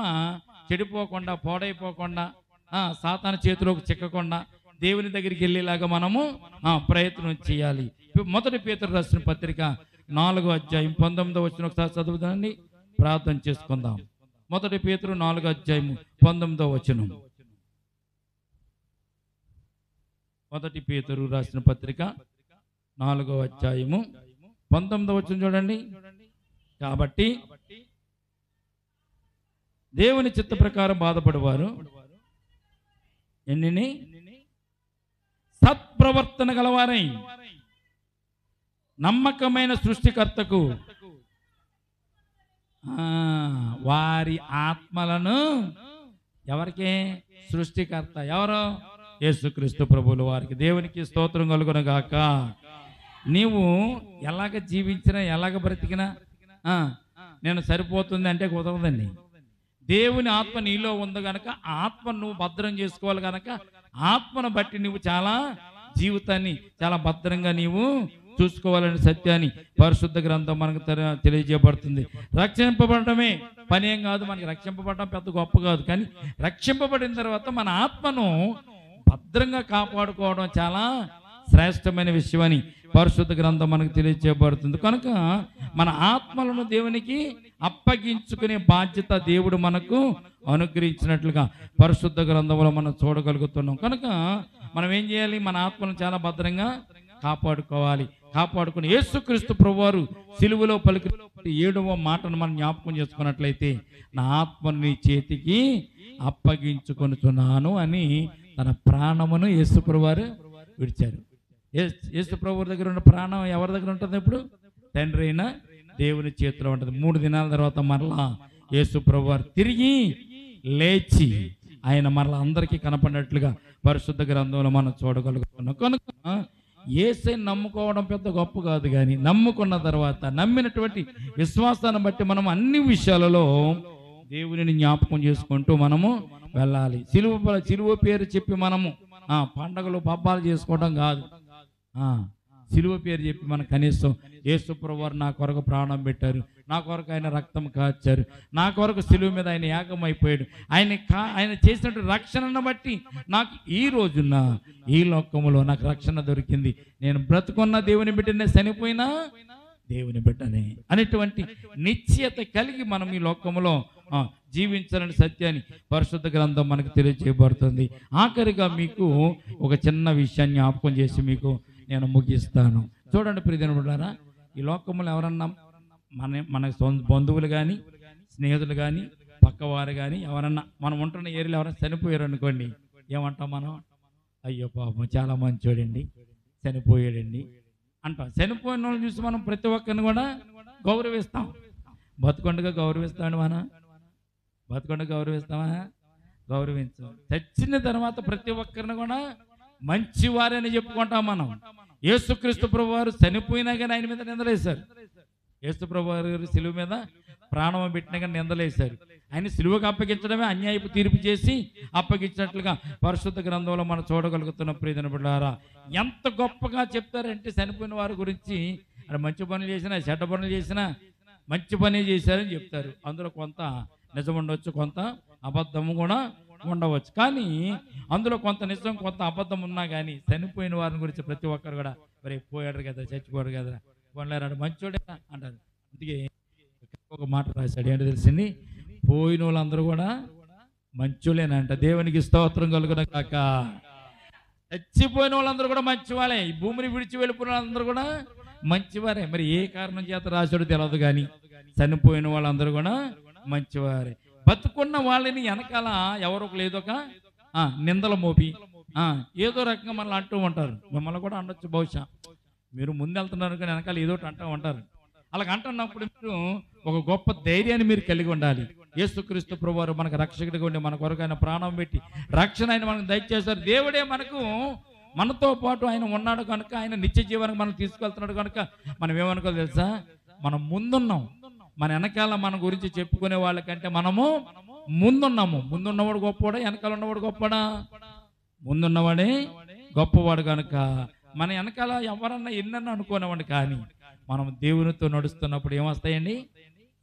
చెడిపోకుండా, పాడైపోకుండా, సాతాను చేతిలోకి చిక్కకుండా దేవుని దగ్గరికి వెళ్ళేలాగా మనము ప్రయత్నం చేయాలి. మొదటి పేతురు రాసిన పత్రిక 4వ అధ్యాయం 19వ వచనం ఒకసారి చదువుదాన్ని, ప్రార్థన చేసుకుందాం. మొదటి పేతురు 4వ అధ్యాయం 19వ వచనం. మొదటి పేతురు రాసిన పత్రిక 4వ అధ్యాయము 19వ వచనం చూడండి. కాబట్టి దేవుని చిత్త ప్రకారం బాధపడేవారు ఎన్నిని సత్ప్రవర్తన గలవారై నమ్మకమైన సృష్టికర్తకు వారి ఆత్మలను, ఎవరికి? సృష్టికర్త ఎవరు? యేసుక్రీస్తు ప్రభువుల వారికి. దేవునికి స్తోత్రం కలుగును గాక. నీవు ఎలాగ జీవించినా, ఎలాగ బ్రతికినా నేను సరిపోతుంది అంటే కుదరదండి. దేవుని ఆత్మ నీలో ఉంది కనుక ఆత్మను నువ్వు భద్రం చేసుకోవాలి కనుక ఆత్మను బట్టి నువ్వు చాలా జీవితాన్ని చాలా భద్రంగా నీవు చూసుకోవాలని సత్యాన్ని పరిశుద్ధ గ్రంథం మనకు తెలియజేయబడుతుంది. రక్షింపబడటమే పని ఏం కాదు, మనకి రక్షింపబడటం పెద్ద గొప్ప కాదు, కానీ రక్షింపబడిన తర్వాత మన ఆత్మను భద్రంగా కాపాడుకోవడం చాలా శ్రేష్టమైన విషయం అని పరిశుద్ధ గ్రంథం మనకు తెలియజేయబడుతుంది. కనుక మన ఆత్మలను దేవునికి అప్పగించుకునే బాధ్యత దేవుడు మనకు అనుగ్రహించినట్లుగా పరిశుద్ధ గ్రంథంలో మనం చూడగలుగుతున్నాం. కనుక మనం ఏం చేయాలి? మన ఆత్మను చాలా భద్రంగా కాపాడుకోవాలి. కాపాడుకుని యేసుక్రీస్తు ప్రభువారు సిలువలో పలికిన 7వ మాటను మనం జ్ఞాపకం చేసుకున్నట్లయితే, నా ఆత్మను నీ చేతికి అప్పగించుకొనుచున్నాను అని తన ప్రాణమును యేసు ప్రభువారు విడిచారు. యేసు ప్రభువు దగ్గర ఉన్న ప్రాణం ఎవరి దగ్గర ఉంటుంది? ఇప్పుడు తండ్రి అయిన దేవుని చేతిలో ఉంటుంది. 3 దినాల తర్వాత మరలా యేసు ప్రభువారు తిరిగి లేచి ఆయన మరలా అందరికీ కనపడినట్లుగా పరిశుద్ధ గ్రంథంలో మనం చూడగలుగుతున్నాం. కనుక యేసుని నమ్ముకోవడం పెద్ద గొప్ప కాదు, కానీ నమ్ముకున్న తర్వాత నమ్మినటువంటి విశ్వాసాన్ని బట్టి మనం అన్ని విషయాలలో దేవునిని జ్ఞాపకం చేసుకుంటూ మనము వెళ్ళాలి. సిలువ పేరు చెప్పి మనము పండగలు పబ్బాలు చేసుకోవడం కాదు. సిలువ పేరు చెప్పి మనం కనీసం యేసు ప్రభువారు నా కొరకు ప్రాణం పెట్టారు, నా కొరకు ఆయన రక్తం కాచారు, నా కొరకు సిలువ మీద ఆయన యాగం అయిపోయాడు, ఆయన చేసినట్టు రక్షణను బట్టి నాకు ఈ రోజున ఈ లోకములో నాకు రక్షణ దొరికింది, నేను బ్రతుకున్న దేవుని బిడ్డనే, చనిపోయినా దేవుని బిడ్డనే అనేటువంటి నిశ్చయత కలిగి మనం ఈ లోకములో జీవించాలని సత్యాన్ని పరిశుద్ధ గ్రంథం మనకు తెలియజేయబడుతుంది. ఆఖరిగా మీకు ఒక చిన్న విషయాన్ని జ్ఞాపకం చేసి మీకు నేను ముగిస్తాను. చూడండి ప్రియమిత్రులారా, ఈ లోకములు ఎవరన్నా మన బంధువులు కానీ, స్నేహితులు కానీ, పక్కవారు కానీ ఎవరన్నా మనం ఉంటున్న ఏరియాలో ఎవరైనా చనిపోయారు అనుకోండి, ఏమంటాం మనం? అయ్యో పాపం చాలా మంచోడండి, చనిపోయాడండి అంటాం. చనిపోయిన వాళ్ళని చూసి మనం ప్రతి ఒక్కరిని కూడా గౌరవిస్తాం. బతుకొండగా గౌరవిస్తామండి, మనం బతుకొండ గౌరవిస్తామా? గౌరవించాం. చచ్చిన తర్వాత ప్రతి ఒక్కరిని కూడా మంచివారని చెప్పుకుంటాం మనం. యేసుక్రీస్తు ప్రభువారు చనిపోయినా కానీ ఆయన మీద నిందలేశారు. యేసు ప్రభువారు సిలువ మీద ప్రాణం పెట్టినా కానీ నిందలేశారు. ఆయన సిలువకు అప్పగించడమే అన్యాయపు తీర్పు చేసి అప్పగించినట్లుగా పరిశుద్ధ గ్రంథంలో మనం చూడగలుగుతున్న ప్రియమైన బిడ్డలారా, ఎంత గొప్పగా చెప్తారంటే చనిపోయిన వారి గురించి. అది మంచి పనులు చేసినా చెడ్డ పనులు చేసినా మంచి పని చేశారని చెప్తారు. అందులో కొంత నిజం ఉండవచ్చు, కొంత అబద్ధం కూడా ఉండవచ్చు. కానీ అందులో కొంత నిజం కొంత అబద్ధం ఉన్నా కానీ చనిపోయిన వారిని గురించి ప్రతి ఒక్కరు కూడా మరి పోయాడు కదా, చచ్చిపోయాడు కదా, పోలేరాడు మంచోడే అంటారు. అందుకే ఒక మాట రాశాడు, ఏంటో తెలిసింది, పోయిన వాళ్ళందరూ కూడా మంచోలేనంట. దేవునికి స్తోత్రం కలుగును కాక. చచ్చిపోయిన వాళ్ళందరూ కూడా మంచివాళ్ళే, ఈ భూమిని విడిచి వెళ్ళిపోయిన వాళ్ళందరూ కూడా మంచివారే. మరి ఏ కారణం చేత రాశాడు తెలియదు కానీ చనిపోయిన వాళ్ళందరూ కూడా మంచివారే. బతుకున్న వాళ్ళని వెనకాల ఎవరో ఏదో ఒక నిందల మోపి ఏదో రకంగా మనల్ని అంటూ ఉంటారు. మిమ్మల్ని కూడా అనొచ్చు, బహుశా మీరు ముందు వెళ్తున్నారు కానీ వెనకాల ఏదో అంటూ ఉంటారు. అలాగ అంటున్నప్పుడు మీరు ఒక గొప్ప ధైర్యాన్ని మీరు కలిగి ఉండాలి. యేసుక్రీస్తు ప్రభువారు మనకు రక్షకుడిగా ఉండి మన కొరకు ఆయన ప్రాణం పెట్టి రక్షణ ఆయన మనకు దయచేశారు. దేవుడే మనతో పాటు ఆయన ఉన్నాడు కనుక, ఆయన నిత్య జీవనానికి మనం తీసుకెళ్తున్నాడు కనుక మనం ఏమనుకోవాలి తెలుసా, మనం ముందున్నాం. మన వెనకాల మన గురించి చెప్పుకునే వాళ్ళకంటే మనము ముందున్నాము. ముందున్నవాడు గొప్పవాడా, వెనకాల ఉన్నవాడు గొప్పవాడా? ముందున్నవాడే గొప్పవాడు కనుక మన వెనకాల ఎవరన్నా ఎన్నన్నా అనుకోనివ్వండి, కానీ మనం దేవునితో నడుస్తున్నప్పుడు ఏమొస్తాయండి?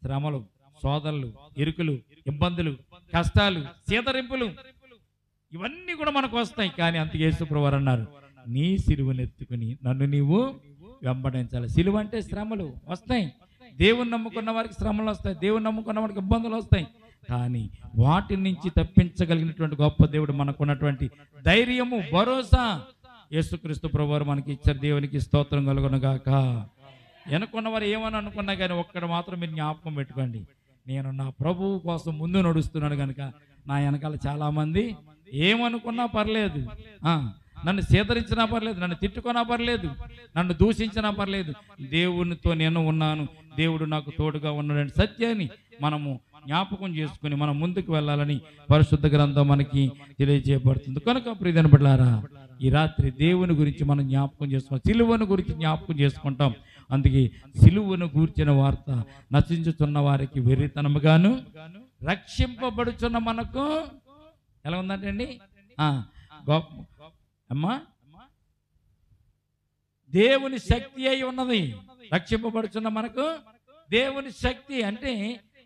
శ్రమలు, సోదరులు, ఇరుకులు, ఇబ్బందులు, కష్టాలు, సీతరింపులు, ఇవన్నీ కూడా మనకు వస్తాయి. కానీ అంత యేసు ప్రభువారు అన్నారు, నీ సిలువనెత్తుకుని నన్ను నీవు వెంబడించాలి. సిలువ అంటే శ్రమలు వస్తాయి. దేవుని నమ్ముకున్న వారికి శ్రమలు వస్తాయి, దేవుని నమ్ముకున్న వారికి ఇబ్బందులు వస్తాయి. కానీ వాటి నుంచి తప్పించగలిగినటువంటి గొప్ప దేవుడు మనకున్నటువంటి ధైర్యము, భరోసా యేసుక్రీస్తు ప్రభువారు మనకి ఇచ్చారు. దేవునికి స్తోత్రం కలుగును గాక. వెనుకున్న వారు ఏమని అనుకున్నా కానీ ఒక్కడ మాత్రం మీరు జ్ఞాపకం పెట్టుకోండి, నేను నా ప్రభువు కోసం ముందు నడుస్తున్నాను కనుక నా వెనకాల చాలామంది ఏమనుకున్నా పర్లేదు, నన్ను సేదరించినా పర్లేదు, నన్ను తిట్టుకున్నా పర్లేదు, నన్ను దూషించినా పర్లేదు, దేవునితో నేను ఉన్నాను, దేవుడు నాకు తోడుగా ఉన్నాడని సత్యాన్ని మనము జ్ఞాపకం చేసుకుని మనం ముందుకు వెళ్ళాలని పరిశుద్ధ గ్రంథం మనకి తెలియజేయబడుతుంది. కనుక ప్రియమైన బిడ్డలారా, ఈ రాత్రి దేవుని గురించి మనం జ్ఞాపకం చేసుకుంటాం, సిలువను గురించి జ్ఞాపకం చేసుకుంటాం. అందుకే సిలువను గూర్చిన వార్త నశించుతున్న వారికి వెర్రితనముగాను, రక్షింపబడుచున్న మనకు ఎలా ఉందంటే అండి అమ్మా దేవుని శక్తి అయి ఉన్నది. రక్షింపబడుచున్న మనకు దేవుని శక్తి అంటే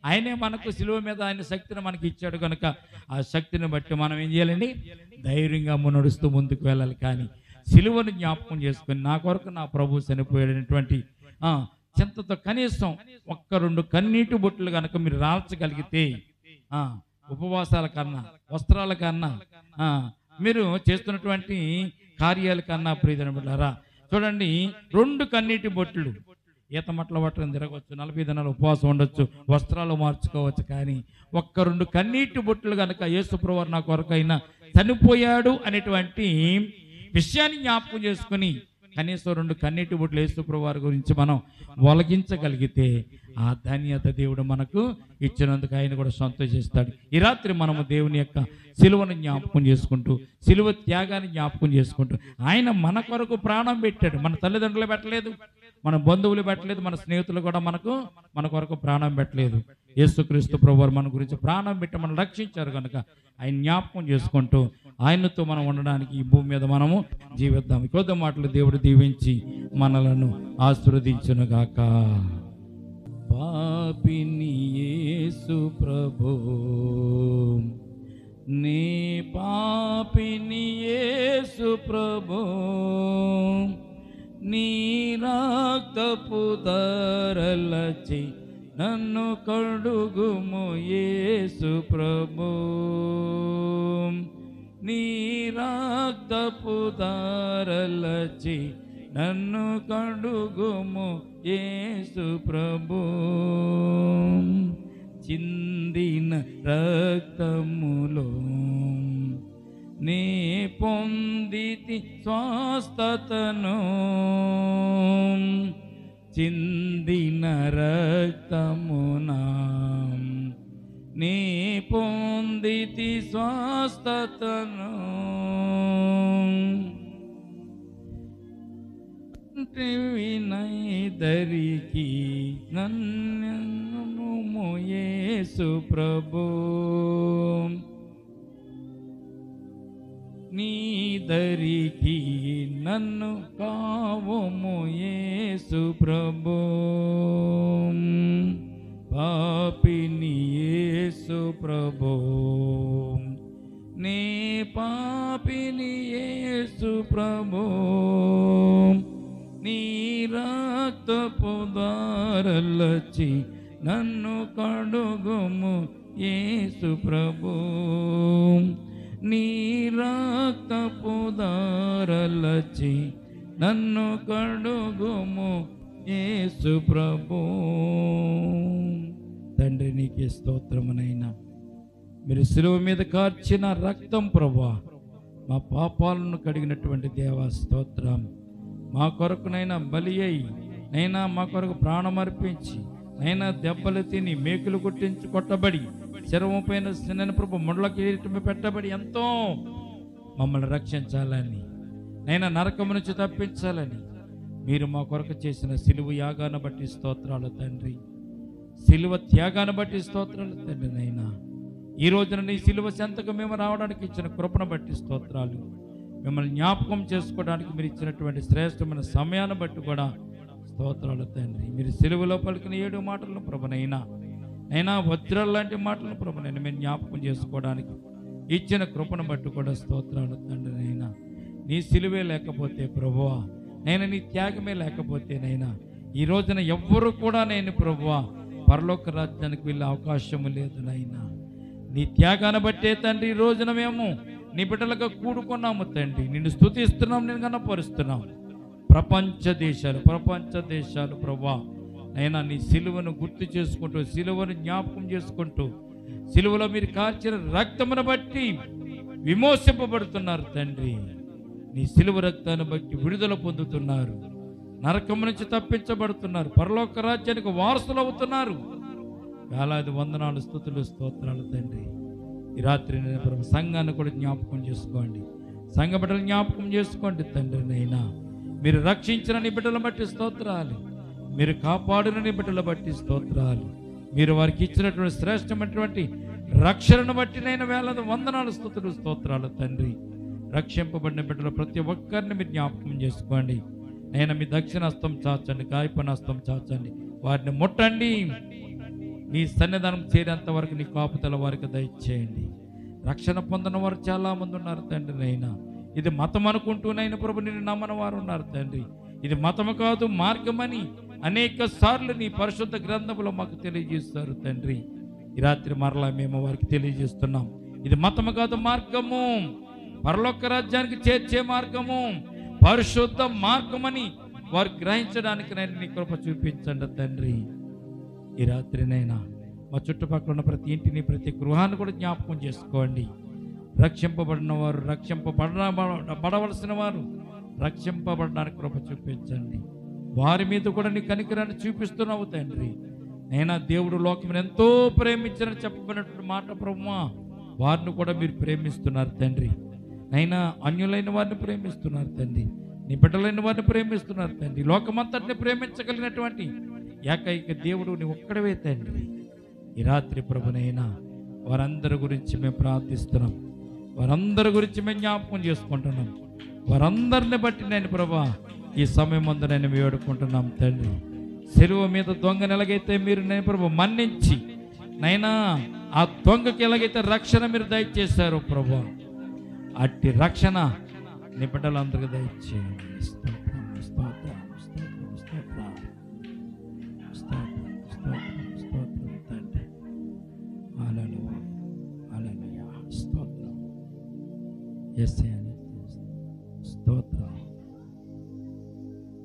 ఆయనే మనకు సిలువ మీద ఆయన శక్తిని మనకి ఇచ్చాడు కనుక ఆ శక్తిని బట్టి మనం ఏం చేయాలండి? ధైర్యంగా నడుస్తూ ముందుకు వెళ్ళాలి. కానీ సిలువను జ్ఞాపకం చేసుకుని నా కొరకు నా ప్రభు చనిపోయేటువంటి చింతతో కనీసం 1-2 కన్నీటి బొట్లు కనుక మీరు రాల్చగలిగితే ఉపవాసాల కన్నా, వస్త్రాల కన్నా, మీరు చేస్తున్నటువంటి కార్యాల కన్నా ప్రియమైన బిడ్డలారా చూడండి, 2 కన్నీటి బొట్లు ఈత మట్ల పట్టడం తిరగవచ్చు, 40 దినాలు ఉపవాసం ఉండొచ్చు, వస్త్రాలు మార్చుకోవచ్చు. కానీ 1-2 కన్నీటి బొట్లు కనుక యేసు ప్రభువారు నా కొరకైనా చనిపోయాడు అనేటువంటి విషయాన్ని జ్ఞాపకం చేసుకుని కనీసం 2 కన్నీటి బొట్లు యేసు ప్రభువారి గురించి మనం ఒలగించగలిగితే ఆ ధన్యత దేవుడు మనకు ఇచ్చినందుకు ఆయన కూడా సంతోషిస్తాడు. ఈ రాత్రి మనము దేవుని యొక్క సిలువను జ్ఞాపకం చేసుకుంటూ, సిలువ త్యాగాన్ని జ్ఞాపకం చేసుకుంటూ, ఆయన మన కొరకు ప్రాణం పెట్టాడు. మన తల్లిదండ్రులు పెట్టలేదు, మన బంధువులు పెట్టలేదు, మన స్నేహితులు కూడా మన కొరకు ప్రాణం పెట్టలేదు. యేసుక్రీస్తు ప్రభువారు మన గురించి ప్రాణం పెట్టి మనం రక్షించారు కనుక ఆయన జ్ఞాపకం చేసుకుంటూ ఆయనతో మనం ఉండడానికి ఈ భూమి మీద మనము జీవిద్దాం. కొద్ది మాటలు దేవుడు దీవించి మనలను ఆశీర్వదించునుగాక. పాపిని యేసు ప్రభు, నీ పాపిని యేసు ప్రభు, నీ రక్తపు ధారలచి నన్ను కడుగుము యేసు ప్రభు, నీ రక్తపు ధారలచి నన్ను కడుగుము యేసు ప్రభు, చిందిన రక్తములో నీ పొందితి స్వస్థతను, చిందిన రక్తమునా నీ పొందితి స్వస్థతను, వినైదరికి నన్ను యేసు ప్రభు, నీ దరికి నన్ను కావుము యేసు ప్రభు, పాపిని యేసు ప్రభు, నీ పాపిని యేసు ప్రభు, నీ రక్తపు దారలచి నన్ను కడుగుము యేసు ప్రభు, నీ రక్తపు దారలచి నన్ను కడుగుము యేసు ప్రభు. తండ్రి నీకే స్తోత్రమునైనా, మీరు శిలువ మీద కార్చిన రక్తం ప్రభువా, మా పాపాలను కడిగినటువంటి దేవా స్తోత్రం. మా కొరకునైనా బలి అయి నైనా మా కొరకు ప్రాణం అర్పించి నైనా దెబ్బలు తిని మేకులు కొట్టబడి శరము పైన చిన్న ప్రభు ముళ్ళ కిరీటం పెట్టబడి ఎంతో మమ్మల్ని రక్షించాలని నైనా నరకము నుంచి తప్పించాలని మీరు మా కొరకు చేసిన సిలువ యాగాన్ని బట్టి స్తోత్రాలు తండ్రి, సిలువ త్యాగాన్ని బట్టి స్తోత్రాలు తండ్రి. నైనా ఈ రోజున నీ సిలువ చెంతకు మేము రావడానికి ఇచ్చిన కృపను బట్టి స్తోత్రాలు. మిమ్మల్ని జ్ఞాపకం చేసుకోవడానికి మీరు ఇచ్చినటువంటి శ్రేష్టమైన సమయాన్ని బట్టి కూడా స్తోత్రాలు తండ్రి. మీరు సిలువలో పలికిన 7 మాటలను ప్రభునైనా వజ్రాల లాంటి మాటలను ప్రభునైనా మీరు జ్ఞాపకం చేసుకోవడానికి ఇచ్చిన కృపను బట్టి కూడా స్తోత్రాలు తండ్రి. నైనా నీ సిలువే లేకపోతే ప్రభువా, నీ త్యాగమే లేకపోతే ఈ రోజున ఎవ్వరు కూడా ప్రభువా పరలోక రాజ్యానికి వెళ్ళే అవకాశము లేదు. నీ త్యాగాన్ని బట్టే తండ్రి ఈ రోజున మేము నీ బిడ్డలుగా కూడుకున్నాము తండ్రి. నిన్ను స్తుతిస్తున్నాం, నేను కనపరుస్తున్నాం. ప్రపంచ దేశాలు ప్రభువా నీ సిలువను గుర్తు చేసుకుంటూ, సిలువను జ్ఞాపకం చేసుకుంటూ, సిలువలో మీరు కార్చిన రక్తమును బట్టి విమోచింపబడుతున్నారు తండ్రి. నీ సిలువ రక్తాన్ని బట్టి విడుదల పొందుతున్నారు, నరకము నుంచి తప్పించబడుతున్నారు, పరలోక రాజ్యానికి వారసులు అవుతున్నారు. వేలాది వందనాలు, స్తుతులు, స్తోత్రాలు తండ్రి. ఈ రాత్రి ప్రభు సంఘాన్ని కూడా జ్ఞాపకం చేసుకోండి, సంఘ బిడ్డలు జ్ఞాపకం చేసుకోండి తండ్రి. నైనా మీరు రక్షించిన నీ బిడ్డల బట్టి స్తోత్రాలు, మీరు కాపాడిన నీ బిడ్డల బట్టి స్తోత్రాలు, మీరు వారికి ఇచ్చినటువంటి శ్రేష్టమైనటువంటి రక్షణను బట్టి వేలాది వందనాలు, స్తుతులు, స్తోత్రాలు తండ్రి. రక్షింపబడిన బిడ్డలు ప్రతి ఒక్కరిని మీరు జ్ఞాపకం చేసుకోండి. మీ దక్షిణ హస్తం చాచండి, గాయపన హస్తం చాచండి, వారిని ముట్టండి. నీ సన్నిధానం చేరేంత వరకు నీ కాపుదల వారికి దయచేయండి. రక్షణ పొందిన వారు చాలా మంది ఉన్నారు తండ్రి. ఇది మతం అనుకుంటూనైనా ప్రభు నిన్ను నమ్మని వారు ఉన్నారు తండ్రి. ఇది మతము కాదు మార్గమని అనేక సార్లు నీ పరిశుద్ధ గ్రంథంలో మాకు తెలియజేస్తారు తండ్రి. ఈ రాత్రి మరలా మేము వారికి తెలియజేస్తున్నాం, ఇది మతము కాదు మార్గము, పరలోక రాజ్యానికి చేర్చే మార్గము, పరిశుద్ధ మార్గమని వారు గ్రహించడానికి నీ కృప చూపించండి తండ్రి. ఈ రాత్రినైనా మా చుట్టుపక్కల ఉన్న ప్రతి ఇంటిని, ప్రతి గృహాన్ని కూడా జ్ఞాపకం చేసుకోండి. రక్షింపబడిన వారు, రక్షింపబడవలసిన వారు రక్షింపబడడానికి కృప చూపించండి. వారి మీద కూడా నీ కనికరాన్ని చూపిస్తున్నావు తండ్రి. దేవుడు లోకమును ఎంతో ప్రేమించారని చెప్పబడినటువంటి మాట ప్రభువా, వారిని కూడా మీరు ప్రేమిస్తున్నారు తండ్రి. అన్యులైన వారిని ప్రేమిస్తున్నారు తండ్రి, నీ బిడ్డలైన వారిని ప్రేమిస్తున్నారు తండ్రి. లోకమంతటిని ప్రేమించగలిగినటువంటి ఏకైక దేవుడు నీ ఒక్కడవే తండ్రి. ఈ రాత్రి ప్రభునైనా వారందరి గురించి మేము ప్రార్థిస్తున్నాం, వారందరి గురించి మేము జ్ఞాపకం చేసుకుంటున్నాం. వారందరిని బట్టి ప్రభువా ఈ సమయం ముందు మేము వేడుకుంటున్నాం తండ్రి. సిలువ మీద దొంగను ఎలాగైతే మీరు ప్రభు మన్నించి ఆ దొంగకి ఎలాగైతే రక్షణ మీరు దయచేశారు ప్రభు, అట్టి రక్షణ నీ బిడ్డలందరికీ దయచేయండి. స్తోత్రం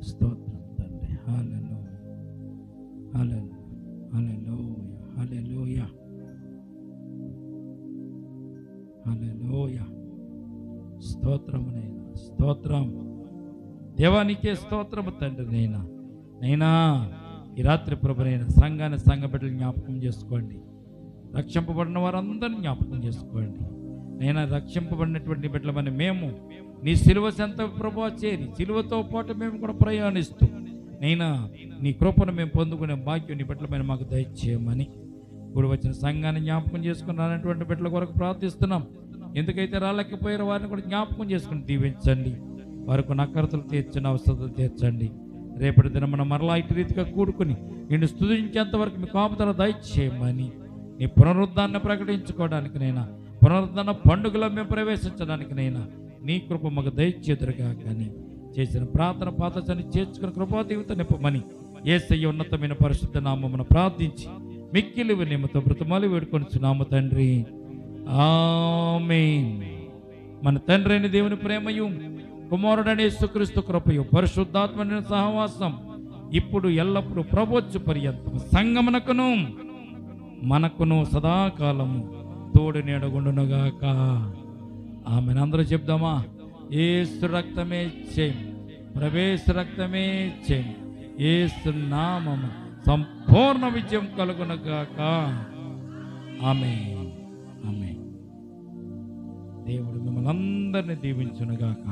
స్తోత్రం తండ్రి. హల్లెలూయా హల్లెలూయా హల్లెలూయా హల్లెలూయా. స్తోత్రమునైనా స్తోత్రం దేవానికే స్తోత్రము తండ్రి. నైనా ఈ రాత్రి ప్రభునైనా సంఘాన్ని, సంఘ బిడ్డలు జ్ఞాపకం చేసుకోండి. రక్షింపబడిన వారందరినీ జ్ఞాపకం చేసుకోండి. రక్షింపబడినటువంటి బిడ్డలమని మేము నీ సిలువ చెంత ప్రభువా చేరి సిలువతో పాటు మేము కూడా ప్రయాణిస్తూ నైనా నీ కృపను మేము పొందుకునే భాగ్యం నీ బిడ్డలమైన మాకు దయచేయమని ఇప్పుడు వచ్చిన సంఘాన్ని జ్ఞాపకం చేసుకుని రానటువంటి బిడ్డల కొరకు ప్రార్థిస్తున్నాం. ఎందుకైతే రాలేకపోయారో వారిని కూడా జ్ఞాపకం చేసుకుని దీవించండి. వారికి నక్కరతలు తీర్చండి, అవసరతలు తీర్చండి. రేపటి దిన మనం మరలా ఇటు రీతిగా కూడుకుని నిన్ను స్తుతించేంత వరకు మీ కాపుదల దయచేయమని నీ పునరుద్ధాన్ని ప్రకటించుకోవడానికినైనా పునరుద్ధాన పండుగలో మేము ప్రవేశించడానికినైనా నీ కృప మాకు దయచేదురుగా కానీ చేసిన ప్రార్థన పాతని చేర్చుకుని కృపాదేవత నింపమని యేసయ్య ఉన్నతమైన పరిశుద్ధ నామమున ప్రార్థించి మిక్కిలి వినయముతో బ్రతమాలి వేడుకొనుచున్నాము తండ్రి, ఆమేన్. మన తండ్రి అయిన దేవుని ప్రేమయు కుమారుడనే యేసుక్రీస్తు కృపయు పరిశుద్ధాత్మ సహవాసం ఇప్పుడు ఎల్లప్పుడూ ప్రభొచ్చు పర్యంతం సంగమునకును మనకును సదాకాలము తోడు నీడగుండునుగాక. ఆమెను అందరూ చెప్దామా? యేసు రక్తమే చేయం, ప్రవేశ రక్తమే చేయం, యేసు నామము సంపూర్ణ విజయం కలుగునుగాక. ఆమేన్, ఆమేన్. దేవుడు మిమ్మల్ని అందరినీ దీవించునుగాక.